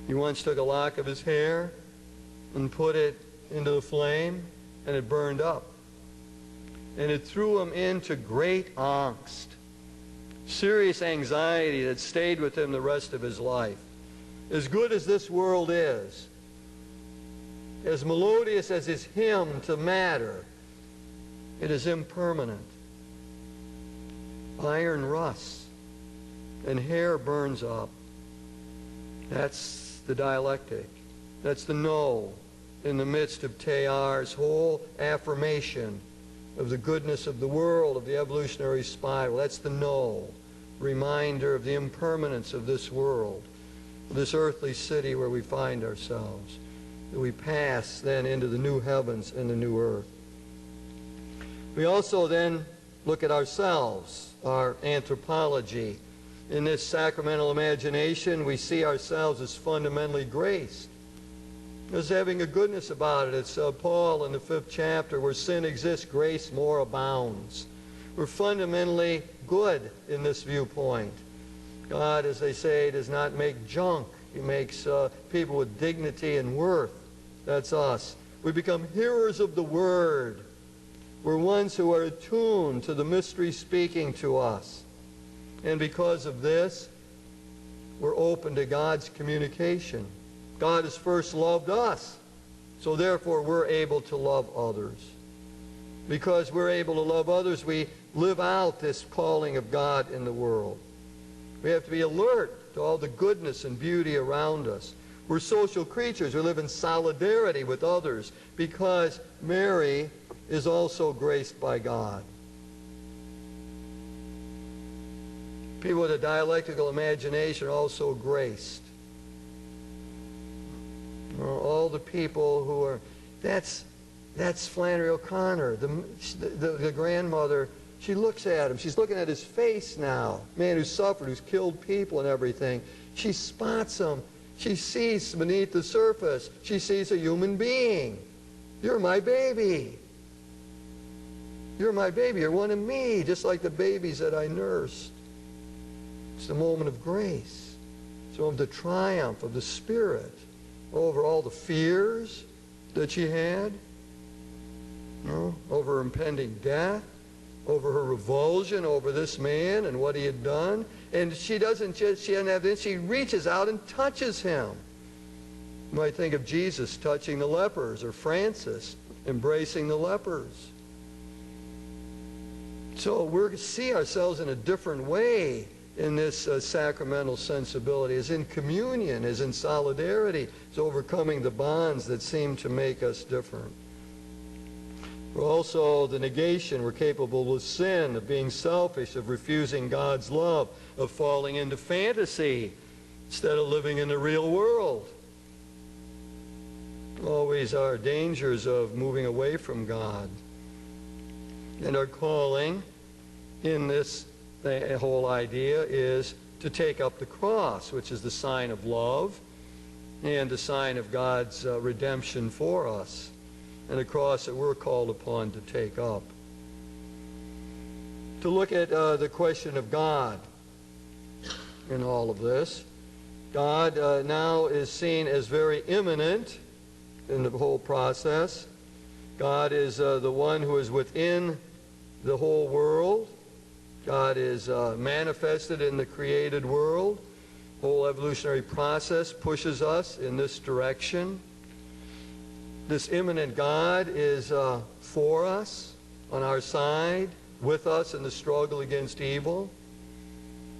He once took a lock of his hair and put it into the flame, and it burned up. And it threw him into great angst, serious anxiety that stayed with him the rest of his life. As good as this world is, as melodious as his hymn to matter, it is impermanent. Iron rusts, and hair burns up. That's the dialectic. That's the no in the midst of Teilhard's whole affirmation of the goodness of the world, of the evolutionary spiral. That's the no. Reminder of the impermanence of this world, this earthly city where we find ourselves. That we pass then into the new heavens and the new earth. We also then look at ourselves, our anthropology. In this sacramental imagination, we see ourselves as fundamentally graced, as having a goodness about it. It's Paul in the 5th chapter, where sin exists, grace more abounds. We're fundamentally good in this viewpoint. God, as they say, does not make junk. He makes people with dignity and worth. That's us. We become hearers of the Word. We're ones who are attuned to the mystery speaking to us. And because of this, we're open to God's communication. God has first loved us, so therefore we're able to love others. Because we're able to love others, we live out this calling of God in the world. We have to be alert to all the goodness and beauty around us. We're social creatures. We live in solidarity with others because Mary is also graced by God. People with a dialectical imagination are also graced. All the people who are... That's Flannery O'Connor, the grandmother. She looks at him. She's looking at his face now. Man who's suffered, who's killed people and everything. She spots him. She sees beneath the surface. She sees a human being. You're my baby. You're my baby. You're one of me, just like the babies that I nursed. It's the moment of grace. It's the moment of the triumph of the Spirit over all the fears that she had, over her impending death, over her revulsion over this man and what he had done. And she doesn't just, she doesn't have this, she reaches out and touches him. You might think of Jesus touching the lepers, or Francis embracing the lepers. So we see ourselves in a different way in this sacramental sensibility, as in communion, as in solidarity, as overcoming the bonds that seem to make us different. We're also the negation. We're capable of sin, of being selfish, of refusing God's love, of falling into fantasy instead of living in the real world. Always our dangers of moving away from God. And our calling in this whole idea is to take up the cross, which is the sign of love and the sign of God's redemption for us, and a cross that we're called upon to take up. To look at the question of God in all of this. God now is seen as very immanent in the whole process. God is the one who is within the whole world. God is manifested in the created world. The whole evolutionary process pushes us in this direction. This immanent God is for us, on our side, with us in the struggle against evil.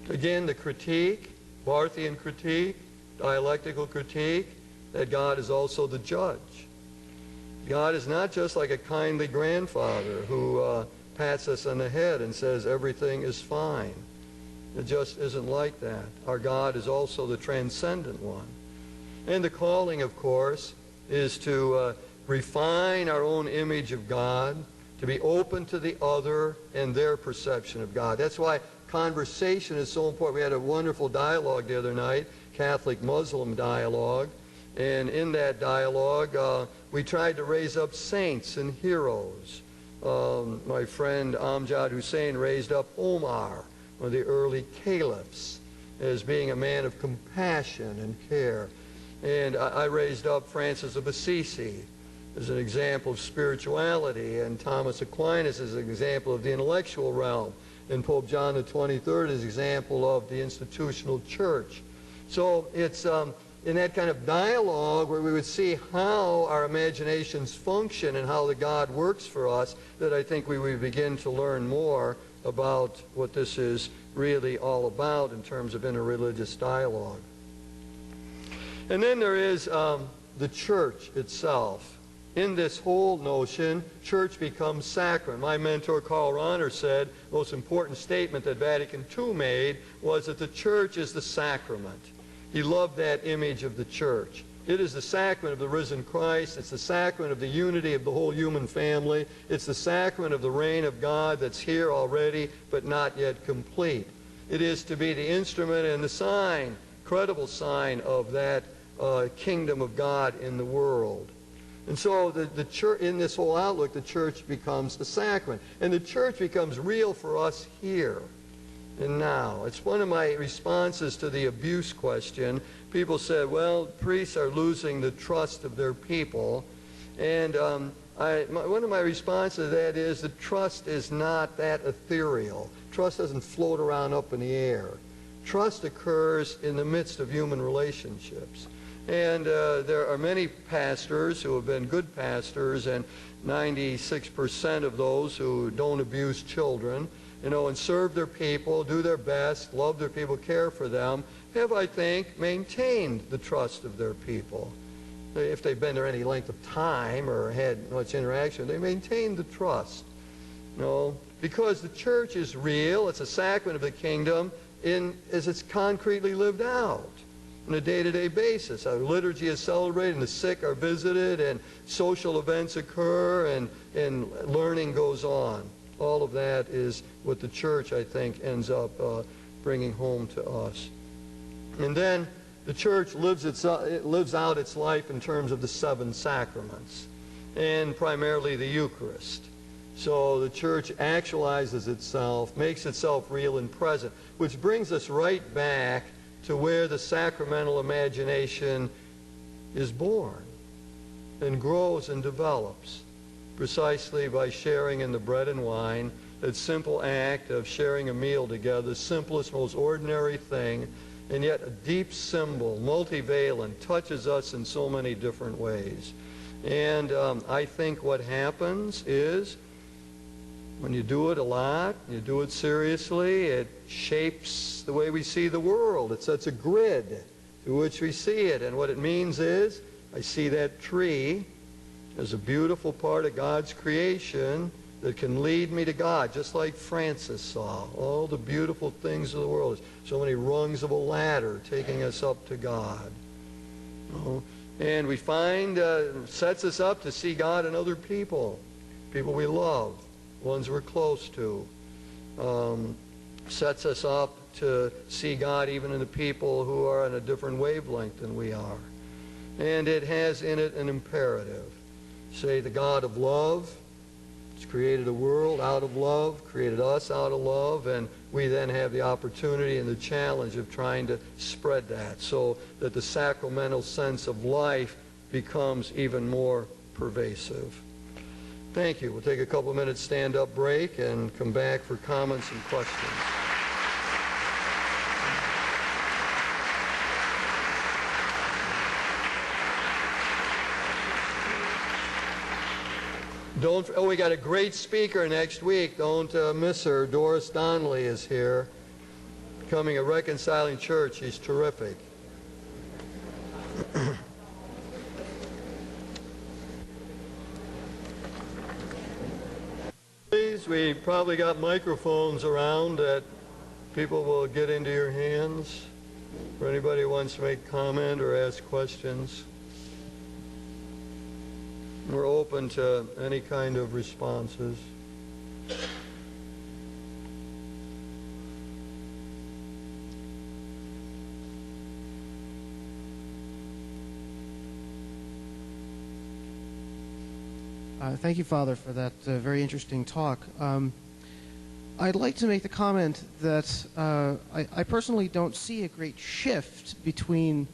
Again, the critique, Barthian critique, dialectical critique, that God is also the judge. God is not just like a kindly grandfather who pats us on the head and says everything is fine. It just isn't like that. Our God is also the transcendent one. And the calling, of course, is to refine our own image of God, to be open to the other and their perception of God. That's why conversation is so important. We had a wonderful dialogue the other night, Catholic-Muslim dialogue, and in that dialogue we tried to raise up saints and heroes. My friend Amjad Hussein raised up Omar, one of the early caliphs, as being a man of compassion and care. And I raised up Francis of Assisi as an example of spirituality, and Thomas Aquinas as an example of the intellectual realm, and Pope John the 23rd as an example of the institutional church. So it's in that kind of dialogue where we would see how our imaginations function and how the God works for us that I think we would begin to learn more about what this is really all about in terms of interreligious dialogue. And then there is the church itself. In this whole notion, church becomes sacrament. My mentor, Karl Rahner, said the most important statement that Vatican II made was that the church is the sacrament. He loved that image of the church. It is the sacrament of the risen Christ. It's the sacrament of the unity of the whole human family. It's the sacrament of the reign of God that's here already, but not yet complete. It is to be the instrument and the sign, credible sign of that kingdom of God in the world. And so the church, in this whole outlook, the church becomes a sacrament. And the church becomes real for us here and now. It's one of my responses to the abuse question. People said, well, priests are losing the trust of their people. And one of my responses to that is that trust is not that ethereal. Trust doesn't float around up in the air. Trust occurs in the midst of human relationships. And there are many pastors who have been good pastors, and 96% of those who don't abuse children, and serve their people, do their best, love their people, care for them, have, I think, maintained the trust of their people. If they've been there any length of time or had much interaction, they maintain the trust. Because the church is real, it's a sacrament of the kingdom as it's concretely lived out on a day-to-day basis. Our liturgy is celebrated, and the sick are visited, and social events occur, and learning goes on. All of that is what the church, I think, ends up bringing home to us. And then the church lives out its life in terms of the 7 sacraments, and primarily the Eucharist. So the church actualizes itself, makes itself real and present, which brings us right back to where the sacramental imagination is born and grows and develops, precisely by sharing in the bread and wine, that simple act of sharing a meal together, the simplest, most ordinary thing, and yet a deep symbol, multivalent, touches us in so many different ways. And I think what happens is, when you do it a lot, you do it seriously, it shapes the way we see the world. It sets a grid through which we see it. And what it means is, I see that tree as a beautiful part of God's creation that can lead me to God, just like Francis saw. All the beautiful things of the world. So many rungs of a ladder taking us up to God. And we find, sets us up to see God in other people. People we love, ones we're close to. Sets us up to see God even in the people who are on a different wavelength than we are. And it has in it an imperative. Say, the God of love has created a world out of love, created us out of love, and we then have the opportunity and the challenge of trying to spread that so that the sacramental sense of life becomes even more pervasive. Thank you. We'll take a couple of minutes stand-up break and come back for comments and questions. We got a great speaker next week. Don't miss her. Doris Donnelly is here, becoming a reconciling church. She's terrific. Please, we probably got microphones around that people will get into your hands for anybody who wants to make comment or ask questions. We're open to any kind of responses. Thank you, Father, for that very interesting talk. I'd like to make the comment that I personally don't see a great shift between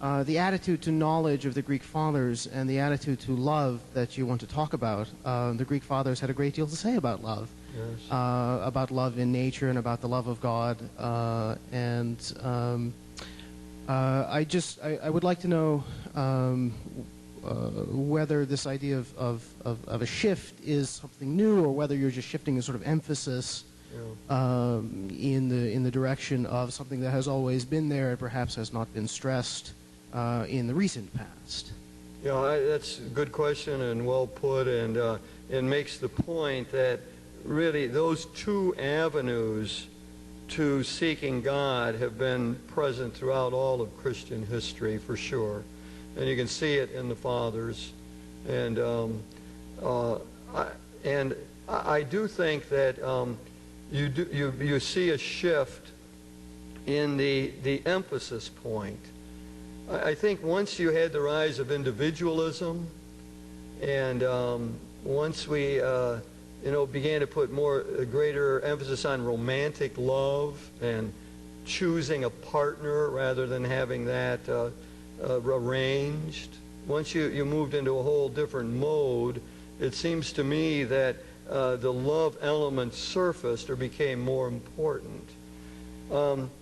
the attitude to knowledge of the Greek Fathers and the attitude to love that you want to talk about. The Greek Fathers had a great deal to say about love, yes. About love in nature and about the love of God. I would like to know whether this idea of a shift is something new, or whether you're just shifting a sort of emphasis in the direction of something that has always been there and perhaps has not been stressed in the recent past. That's a good question and well put, and it makes the point that really those two avenues to seeking God have been present throughout all of Christian history, for sure. And you can see it in the Fathers. And I do think that you see a shift in the emphasis point. I think once you had the rise of individualism, and once we began to put a greater emphasis on romantic love and choosing a partner rather than having that arranged, once you moved into a whole different mode, it seems to me that the love element surfaced or became more important.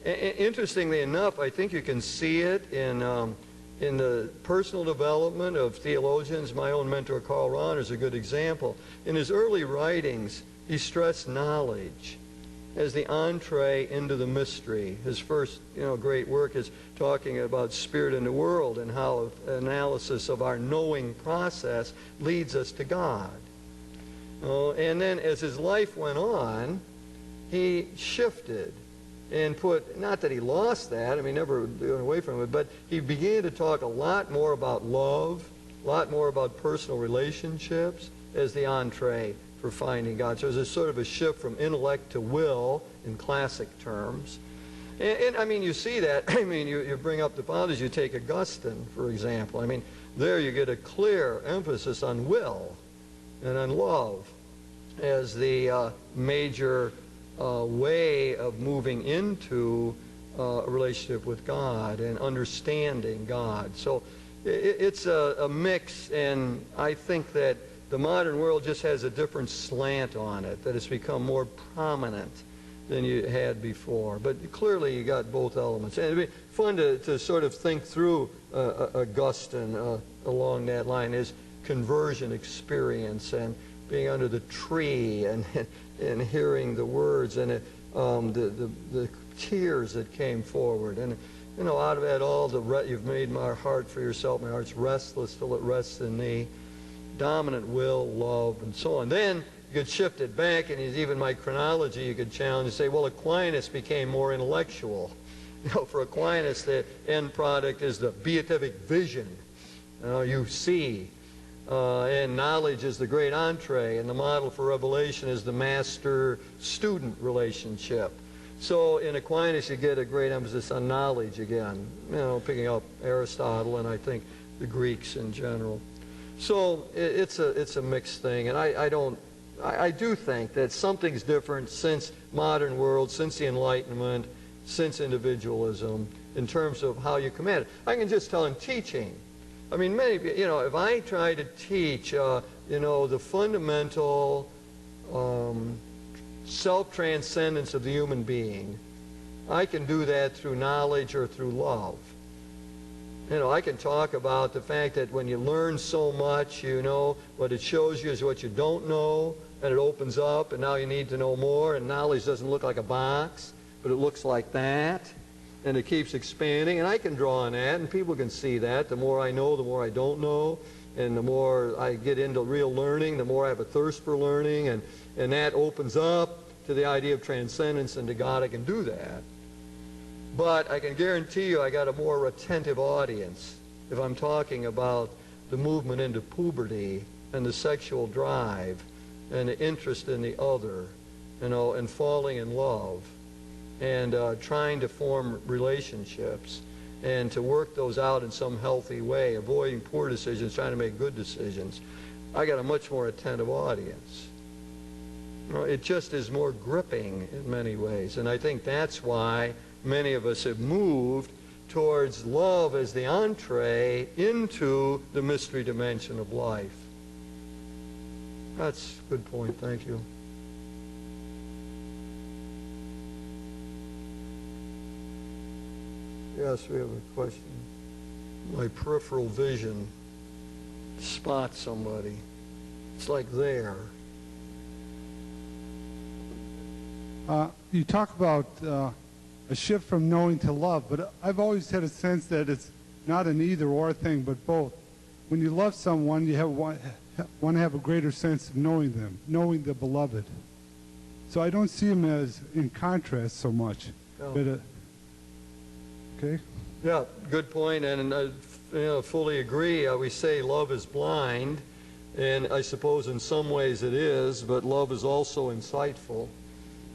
Interestingly enough, I think you can see it in the personal development of theologians. My own mentor, Carl Rahner, is a good example. In his early writings, he stressed knowledge as the entree into the mystery. His first, great work is talking about spirit in the world and how analysis of our knowing process leads us to God. And then as his life went on, he shifted and not that he lost that, never went away from it, but he began to talk a lot more about love, a lot more about personal relationships as the entree for finding God. So there's a sort of a shift from intellect to will in classic terms. And you see that, you bring up the fathers, you take Augustine, for example. There you get a clear emphasis on will and on love as the major way of moving into a relationship with God and understanding God. So it's a mix, and I think that the modern world just has a different slant on it, that it's become more prominent than you had before. But clearly you got both elements. And it'd be fun to sort of think through Augustine along that line, his conversion experience and being under the tree and hearing the words and the tears that came forward. And, out of that all, you've made my heart for yourself. My heart's restless till it rests in thee. Dominant will, love, and so on. Then you could shift it back, and even my chronology you could challenge and say, well, Aquinas became more intellectual. For Aquinas, the end product is the beatific vision. You see. And knowledge is the great entree, and the model for revelation is the master-student relationship. So in Aquinas, you get a great emphasis on knowledge again, picking up Aristotle and I think the Greeks in general. So it's a mixed thing, and I do think that something's different since modern world, since the Enlightenment, since individualism, in terms of how you command it. I can just tell in teaching. Many, if I try to teach, the fundamental self-transcendence of the human being, I can do that through knowledge or through love. I can talk about the fact that when you learn so much, what it shows you is what you don't know, and it opens up, and now you need to know more, and knowledge doesn't look like a box, but it looks like that. And it keeps expanding, and I can draw on that, and people can see that. The more I know, the more I don't know, and the more I get into real learning, the more I have a thirst for learning, and that opens up to the idea of transcendence, and to God I can do that. But I can guarantee you I got a more attentive audience if I'm talking about the movement into puberty and the sexual drive and the interest in the other, and falling in love. And trying to form relationships and to work those out in some healthy way, avoiding poor decisions, trying to make good decisions. I got a much more attentive audience. It just is more gripping in many ways, and I think that's why many of us have moved towards love as the entree into the mystery dimension of life. That's a good point. Thank you. Yes, we have a question. My peripheral vision spots somebody. It's like there. You talk about a shift from knowing to love, but I've always had a sense that it's not an either-or thing, but both. When you love someone, you want to have a greater sense of knowing them, knowing the beloved. So I don't see them as in contrast so much. No. But, okay? Yeah, good point, and I fully agree. We say love is blind, and I suppose in some ways it is, but love is also insightful,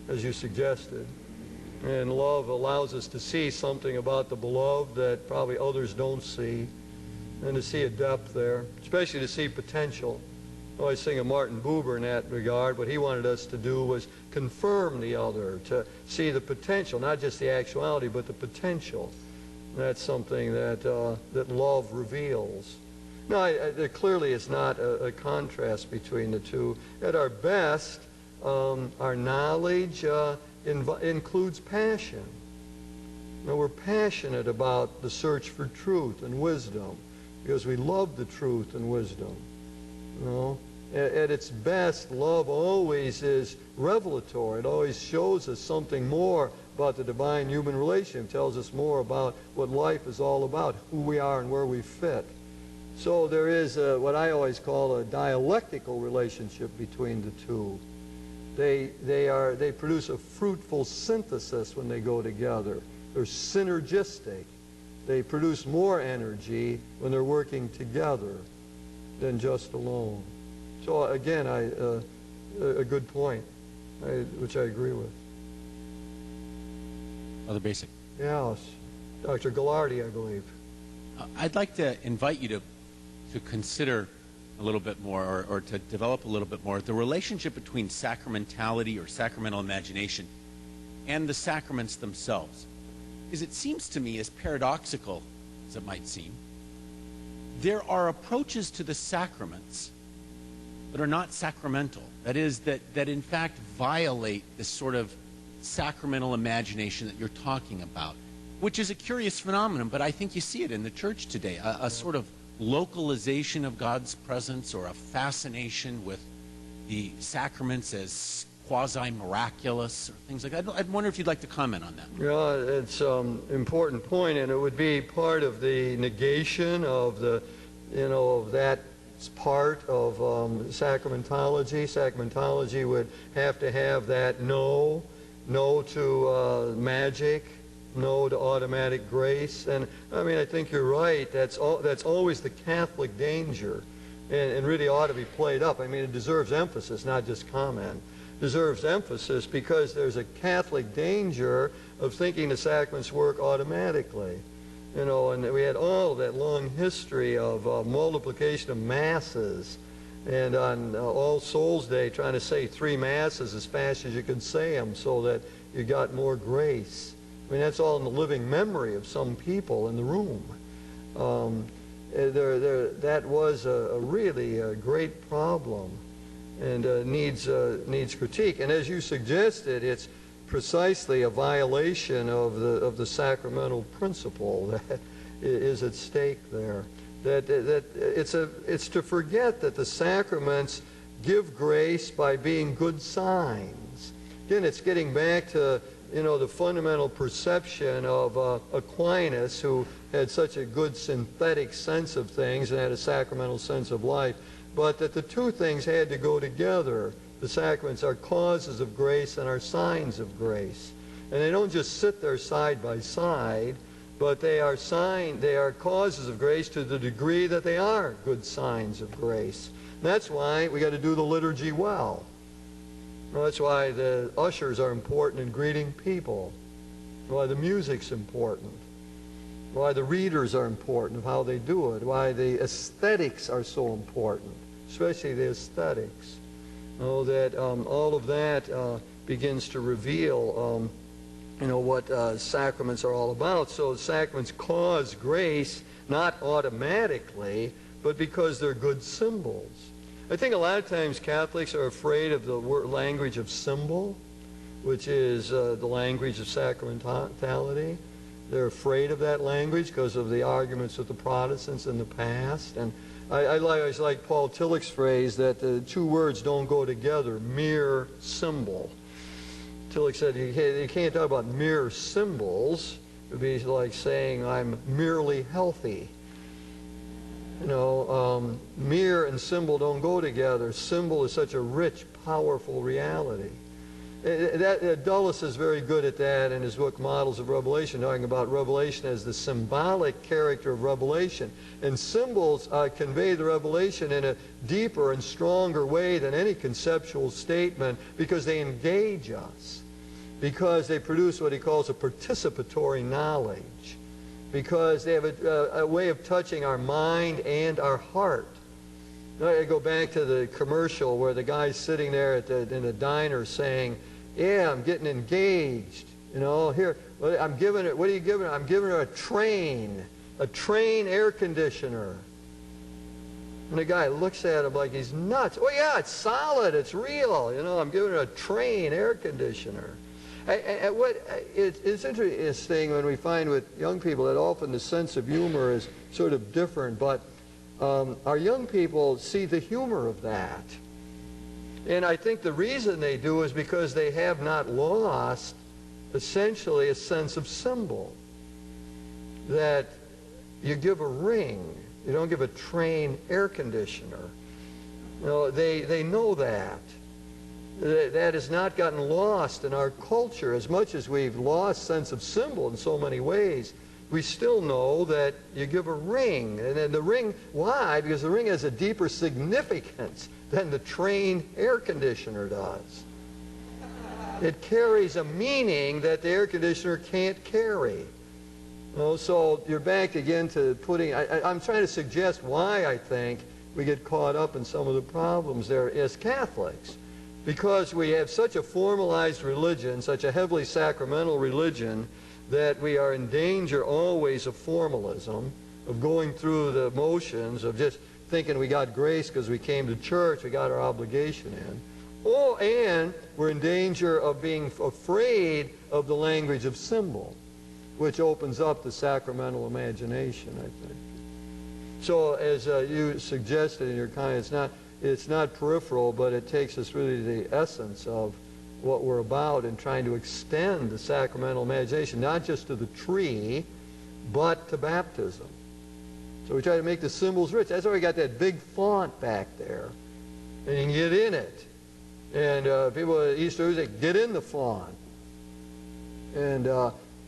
as you suggested. And love allows us to see something about the beloved that probably others don't see, and to see a depth there, especially to see potential. I always think of Martin Buber in that regard. What he wanted us to do was confirm the other, to see the potential, not just the actuality, but the potential. That's something that that love reveals. No, there clearly is not a contrast between the two. At our best, our knowledge includes passion. You know, we're passionate about the search for truth and wisdom because we love the truth and wisdom. You know, at its best, love always is revelatory. It always shows us something more about the divine human relationship. It tells us more about what life is all about, who we are and where we fit. So there is what I always call a dialectical relationship between the two. They produce a fruitful synthesis when they go together. They're synergistic. They produce more energy when they're working together than just alone. So again, a good point, which I agree with. Other basic. Yes, Dr. Gallardi, I believe. I'd like to invite you to consider a little bit more, or to develop a little bit more, the relationship between sacramentality or sacramental imagination and the sacraments themselves. Because it seems to me, as paradoxical as it might seem, there are approaches to the sacraments that are not sacramental. That is, that in fact violate this sort of sacramental imagination that you're talking about, which is a curious phenomenon, but I think you see it in the church today, a sort of localization of God's presence, or a fascination with the sacraments as quasi-miraculous, or things like that. I'd wonder if you'd like to comment on that. Yeah, it's an important point, and it would be part of the negation of the, of that part of sacramentology. Sacramentology would have to have that no to magic, no to automatic grace. And I mean, I think you're right. That's always the Catholic danger, and really ought to be played up. I mean, it deserves emphasis, not just comment. Deserves emphasis because there's a Catholic danger of thinking the sacraments work automatically. And we had all that long history of multiplication of masses, and on All Souls Day trying to say 3 masses as fast as you could say them so that you got more grace. I mean, that's all in the living memory of some people in the room. That was a really great problem, and needs critique. And as you suggested, it's precisely a violation of the sacramental principle that is at stake there. That it's to forget that the sacraments give grace by being good signs. Again, it's getting back to the fundamental perception of Aquinas, who had such a good synthetic sense of things and had a sacramental sense of life, but that the two things had to go together. The sacraments are causes of grace and are signs of grace. And they don't just sit there side by side, but they are causes of grace to the degree that they are good signs of grace. And that's why we got to do the liturgy well. That's why the ushers are important in greeting people, why the music's important, why the readers are important of how they do it, why the aesthetics are so important, especially the aesthetics. That all of that begins to reveal what sacraments are all about. So sacraments cause grace not automatically, but because they're good symbols. I think a lot of times Catholics are afraid of the language of symbol, which is the language of sacramentality. They're afraid of that language because of the arguments with the Protestants in the past. And I always like Paul Tillich's phrase that the two words don't go together, mere symbol. Tillich said you can't talk about mere symbols. It would be like saying I'm merely healthy. Mere and symbol don't go together. Symbol is such a rich, powerful reality. Dulles is very good at that in his book Models of Revelation, talking about revelation as the symbolic character of revelation. And symbols convey the revelation in a deeper and stronger way than any conceptual statement because they engage us, because they produce what he calls a participatory knowledge, because they have a way of touching our mind and our heart. I go back to the commercial where the guy's sitting there in the diner saying, yeah, I'm getting engaged. Here, I'm giving it, what are you giving her? I'm giving her a train air conditioner. And the guy looks at him like he's nuts. Oh, yeah, it's solid. It's real. You know, I'm giving it a Train air conditioner. It's interesting when we find with young people that often the sense of humor is sort of different, but our young people see the humor of that. And I think the reason they do is because they have not lost, essentially, a sense of symbol. That you give a ring, you don't give a Train air conditioner. You know, they know that. That has not gotten lost in our culture. As much as we've lost sense of symbol in so many ways, we still know that you give a ring. And then the ring, why? Because the ring has a deeper significance than the Train air conditioner does. It carries a meaning that the air conditioner can't carry. You know, so you're back again to putting, I'm trying to suggest why I think we get caught up in some of the problems there as Catholics. Because we have such a formalized religion, such a heavily sacramental religion, that we are in danger always of formalism, of going through the motions, of just thinking we got grace because we came to church, we got our obligation in. Oh, and we're in danger of being afraid of the language of symbol, which opens up the sacramental imagination, I think. So as you suggested in your comment, it's not peripheral, but it takes us really to the essence of what we're about in trying to extend the sacramental imagination, not just to the tree, but to baptism. So we try to make the symbols rich. That's why we got that big font back there. And you can get in it. And people at Easter say, get in the font. And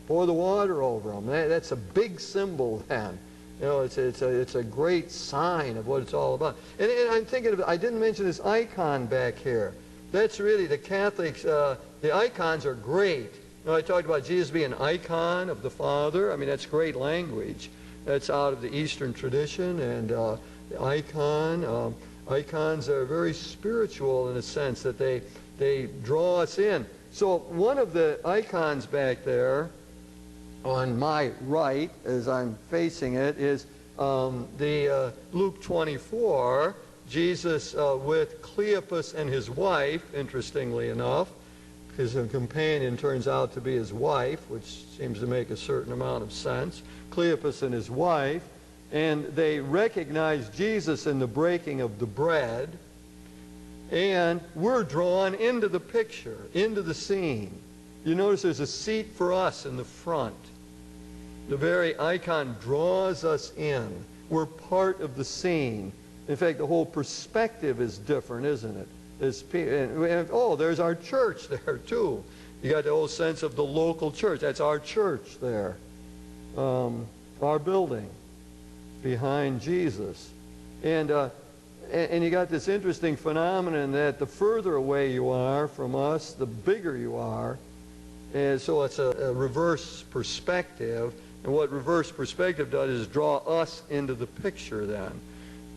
pour the water over them. That's a big symbol then. You know, it's a great sign of what it's all about. And I'm thinking of, I didn't mention this icon back here. That's really the Catholics, the icons are great. You know, I talked about Jesus being an icon of the Father. I mean, that's great language. That's out of the Eastern tradition. And the icons are very spiritual in a sense that they draw us in. So one of the icons back there, on my right, as I'm facing it, is the Luke 24, Jesus with Cleopas and his wife, interestingly enough. His companion turns out to be his wife, which seems to make a certain amount of sense. Cleopas and his wife. And they recognize Jesus in the breaking of the bread. And we're drawn into the picture, into the scene. You notice there's a seat for us in the front. The very icon draws us in. We're part of the scene. In fact, the whole perspective is different, isn't it? Oh, there's our church there, too. You got the whole sense of the local church. That's our church there. Our building behind Jesus. And you got this interesting phenomenon that the further away you are from us, the bigger you are. And so it's a reverse perspective. And what reverse perspective does is draw us into the picture then.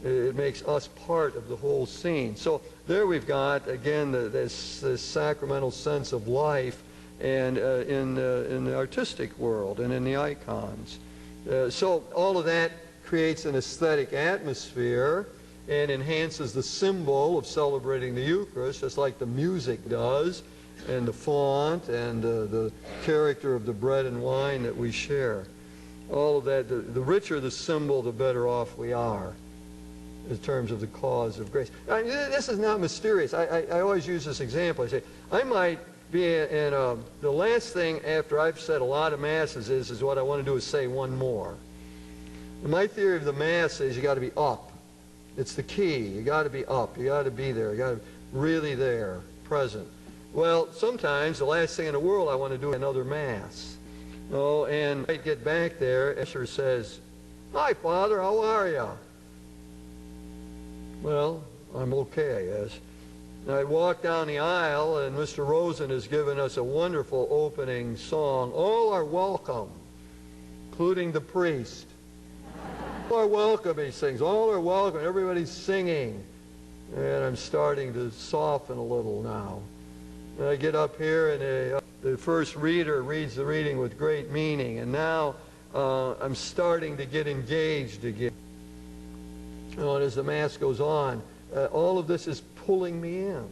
It makes us part of the whole scene. So there we've got, again, this sacramental sense of life and in the artistic world and in the icons. So all of that creates an aesthetic atmosphere and enhances the symbol of celebrating the Eucharist, just like the music does, and the font and the character of the bread and wine that we share. All of that, the richer the symbol, the better off we are in terms of the cause of grace. I mean, this is not mysterious. I always use this example. I say, I might be in the last thing after I've said a lot of Masses is what I want to do is say one more. And my theory of the Mass is you got to be up. It's the key. You got to be up. You got to be there. You got to be really there, present. Well, sometimes the last thing in the world I want to do is another Mass. Oh, and I get back there, Escher says, "Hi, Father, how are you?" Well, I'm okay, yes. And I walk down the aisle, and Mr. Rosen has given us a wonderful opening song. All are welcome, including the priest. All are welcome, he sings. All are welcome. Everybody's singing. And I'm starting to soften a little now. And I get up here, and the first reader reads the reading with great meaning. And now I'm starting to get engaged again. And as the Mass goes on, all of this is pulling me in.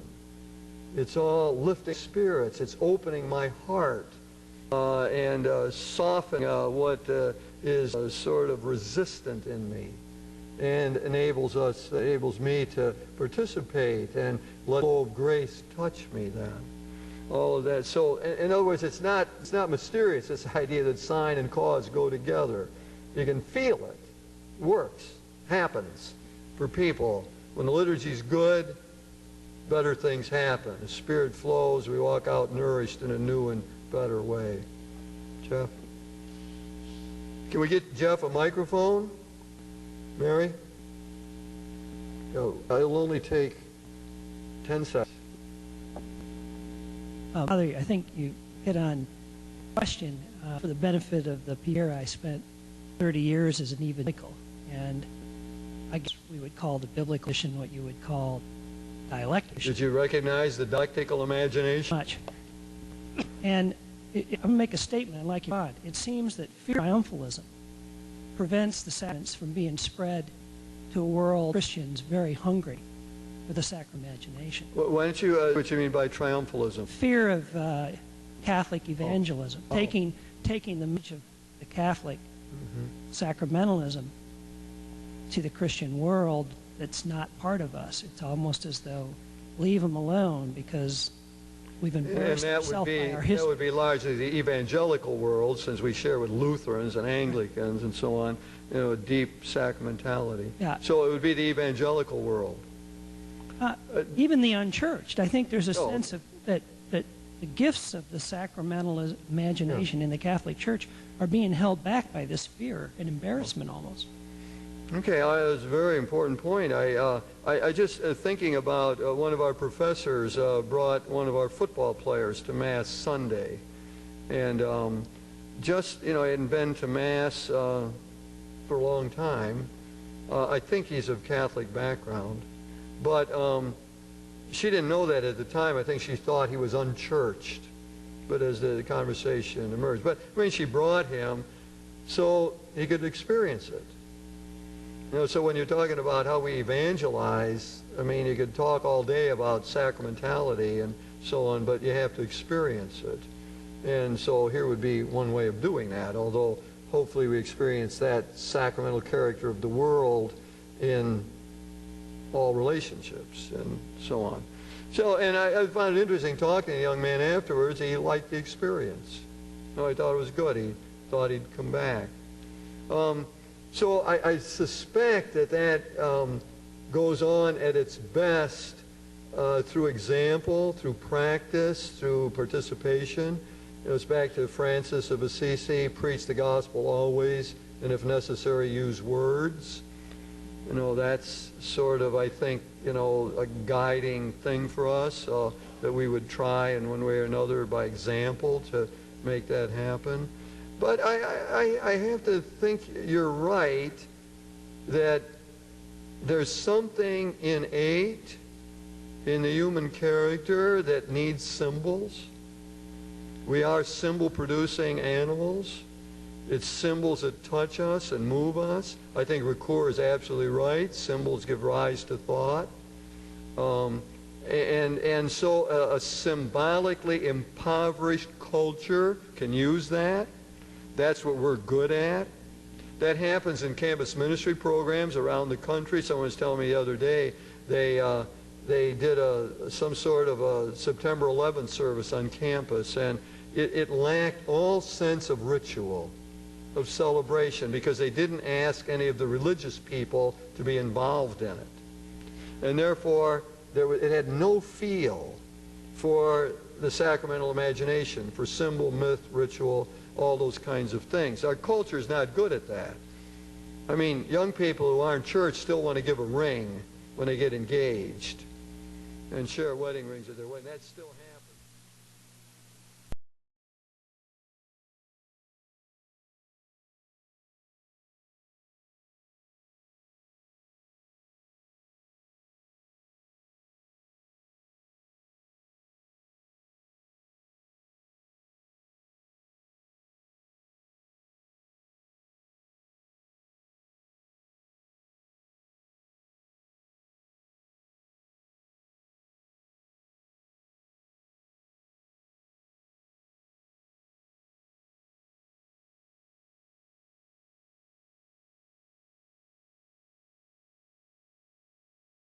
It's all lifting spirits. It's opening my heart and softening what is sort of resistant in me, and enables me to participate and let the flow of grace touch me then. All of that. So, in other words, it's not mysterious, this idea that sign and cause go together. You can feel it. Works. Happens for people. When the liturgy's good, better things happen. The Spirit flows. We walk out nourished in a new and better way. Jeff? Can we get Jeff a microphone? Mary? It'll only take 10 seconds. Father, I think you hit on a question. For the benefit of the peer, I spent 30 years as an evangelical, and I guess we would call the biblical tradition what you would call dialectic. Did you recognize the dialectical imagination? Much. And I'm going to make a statement, like God. It seems that fear triumphalism prevents the sacraments from being spread to a world of Christians very hungry for the sacramentation. Why don't you, what you mean by triumphalism? Fear of Catholic evangelism, taking the message of the Catholic sacramentalism to the Christian world that's not part of us. It's almost as though leave them alone because we've embarrassed ourselves by our history. That would be largely the evangelical world, since we share with Lutherans and Anglicans and so on, a deep sacramentality. Yeah. So it would be the evangelical world. Even the unchurched. I think there's a sense of that the gifts of the sacramental imagination in the Catholic Church are being held back by this fear and embarrassment almost. Okay, that's a very important point. I just thinking about one of our professors brought one of our football players to Mass Sunday, and he hadn't been to Mass for a long time. I think he's of Catholic background, but she didn't know that at the time. I think she thought he was unchurched, but as the conversation emerged. But I mean, she brought him so he could experience it. So when you're talking about how we evangelize, I mean, you could talk all day about sacramentality and so on, but you have to experience it. And so here would be one way of doing that, although hopefully we experience that sacramental character of the world in all relationships and so on. So, and I found it interesting talking to the young man afterwards. He liked the experience. I thought it was good. He thought he'd come back. So I suspect that goes on at its best through example, through practice, through participation. It goes back to Francis of Assisi, preach the gospel always, and if necessary, use words. That's sort of, I think, a guiding thing for us, that we would try in one way or another by example to make that happen. But I have to think you're right that there's something innate in the human character that needs symbols. We are symbol-producing animals. It's symbols that touch us and move us. I think Ricoeur is absolutely right. Symbols give rise to thought. And so a symbolically impoverished culture can use that. That's what we're good at. That happens in campus ministry programs around the country. Someone was telling me the other day they did some sort of a September 11th service on campus, and it lacked all sense of ritual, of celebration, because they didn't ask any of the religious people to be involved in it. And therefore, it had no feel for the sacramental imagination, for symbol, myth, ritual, all those kinds of things. Our culture is not good at that. I mean, young people who aren't church still want to give a ring when they get engaged and share wedding rings at their wedding. That still happens.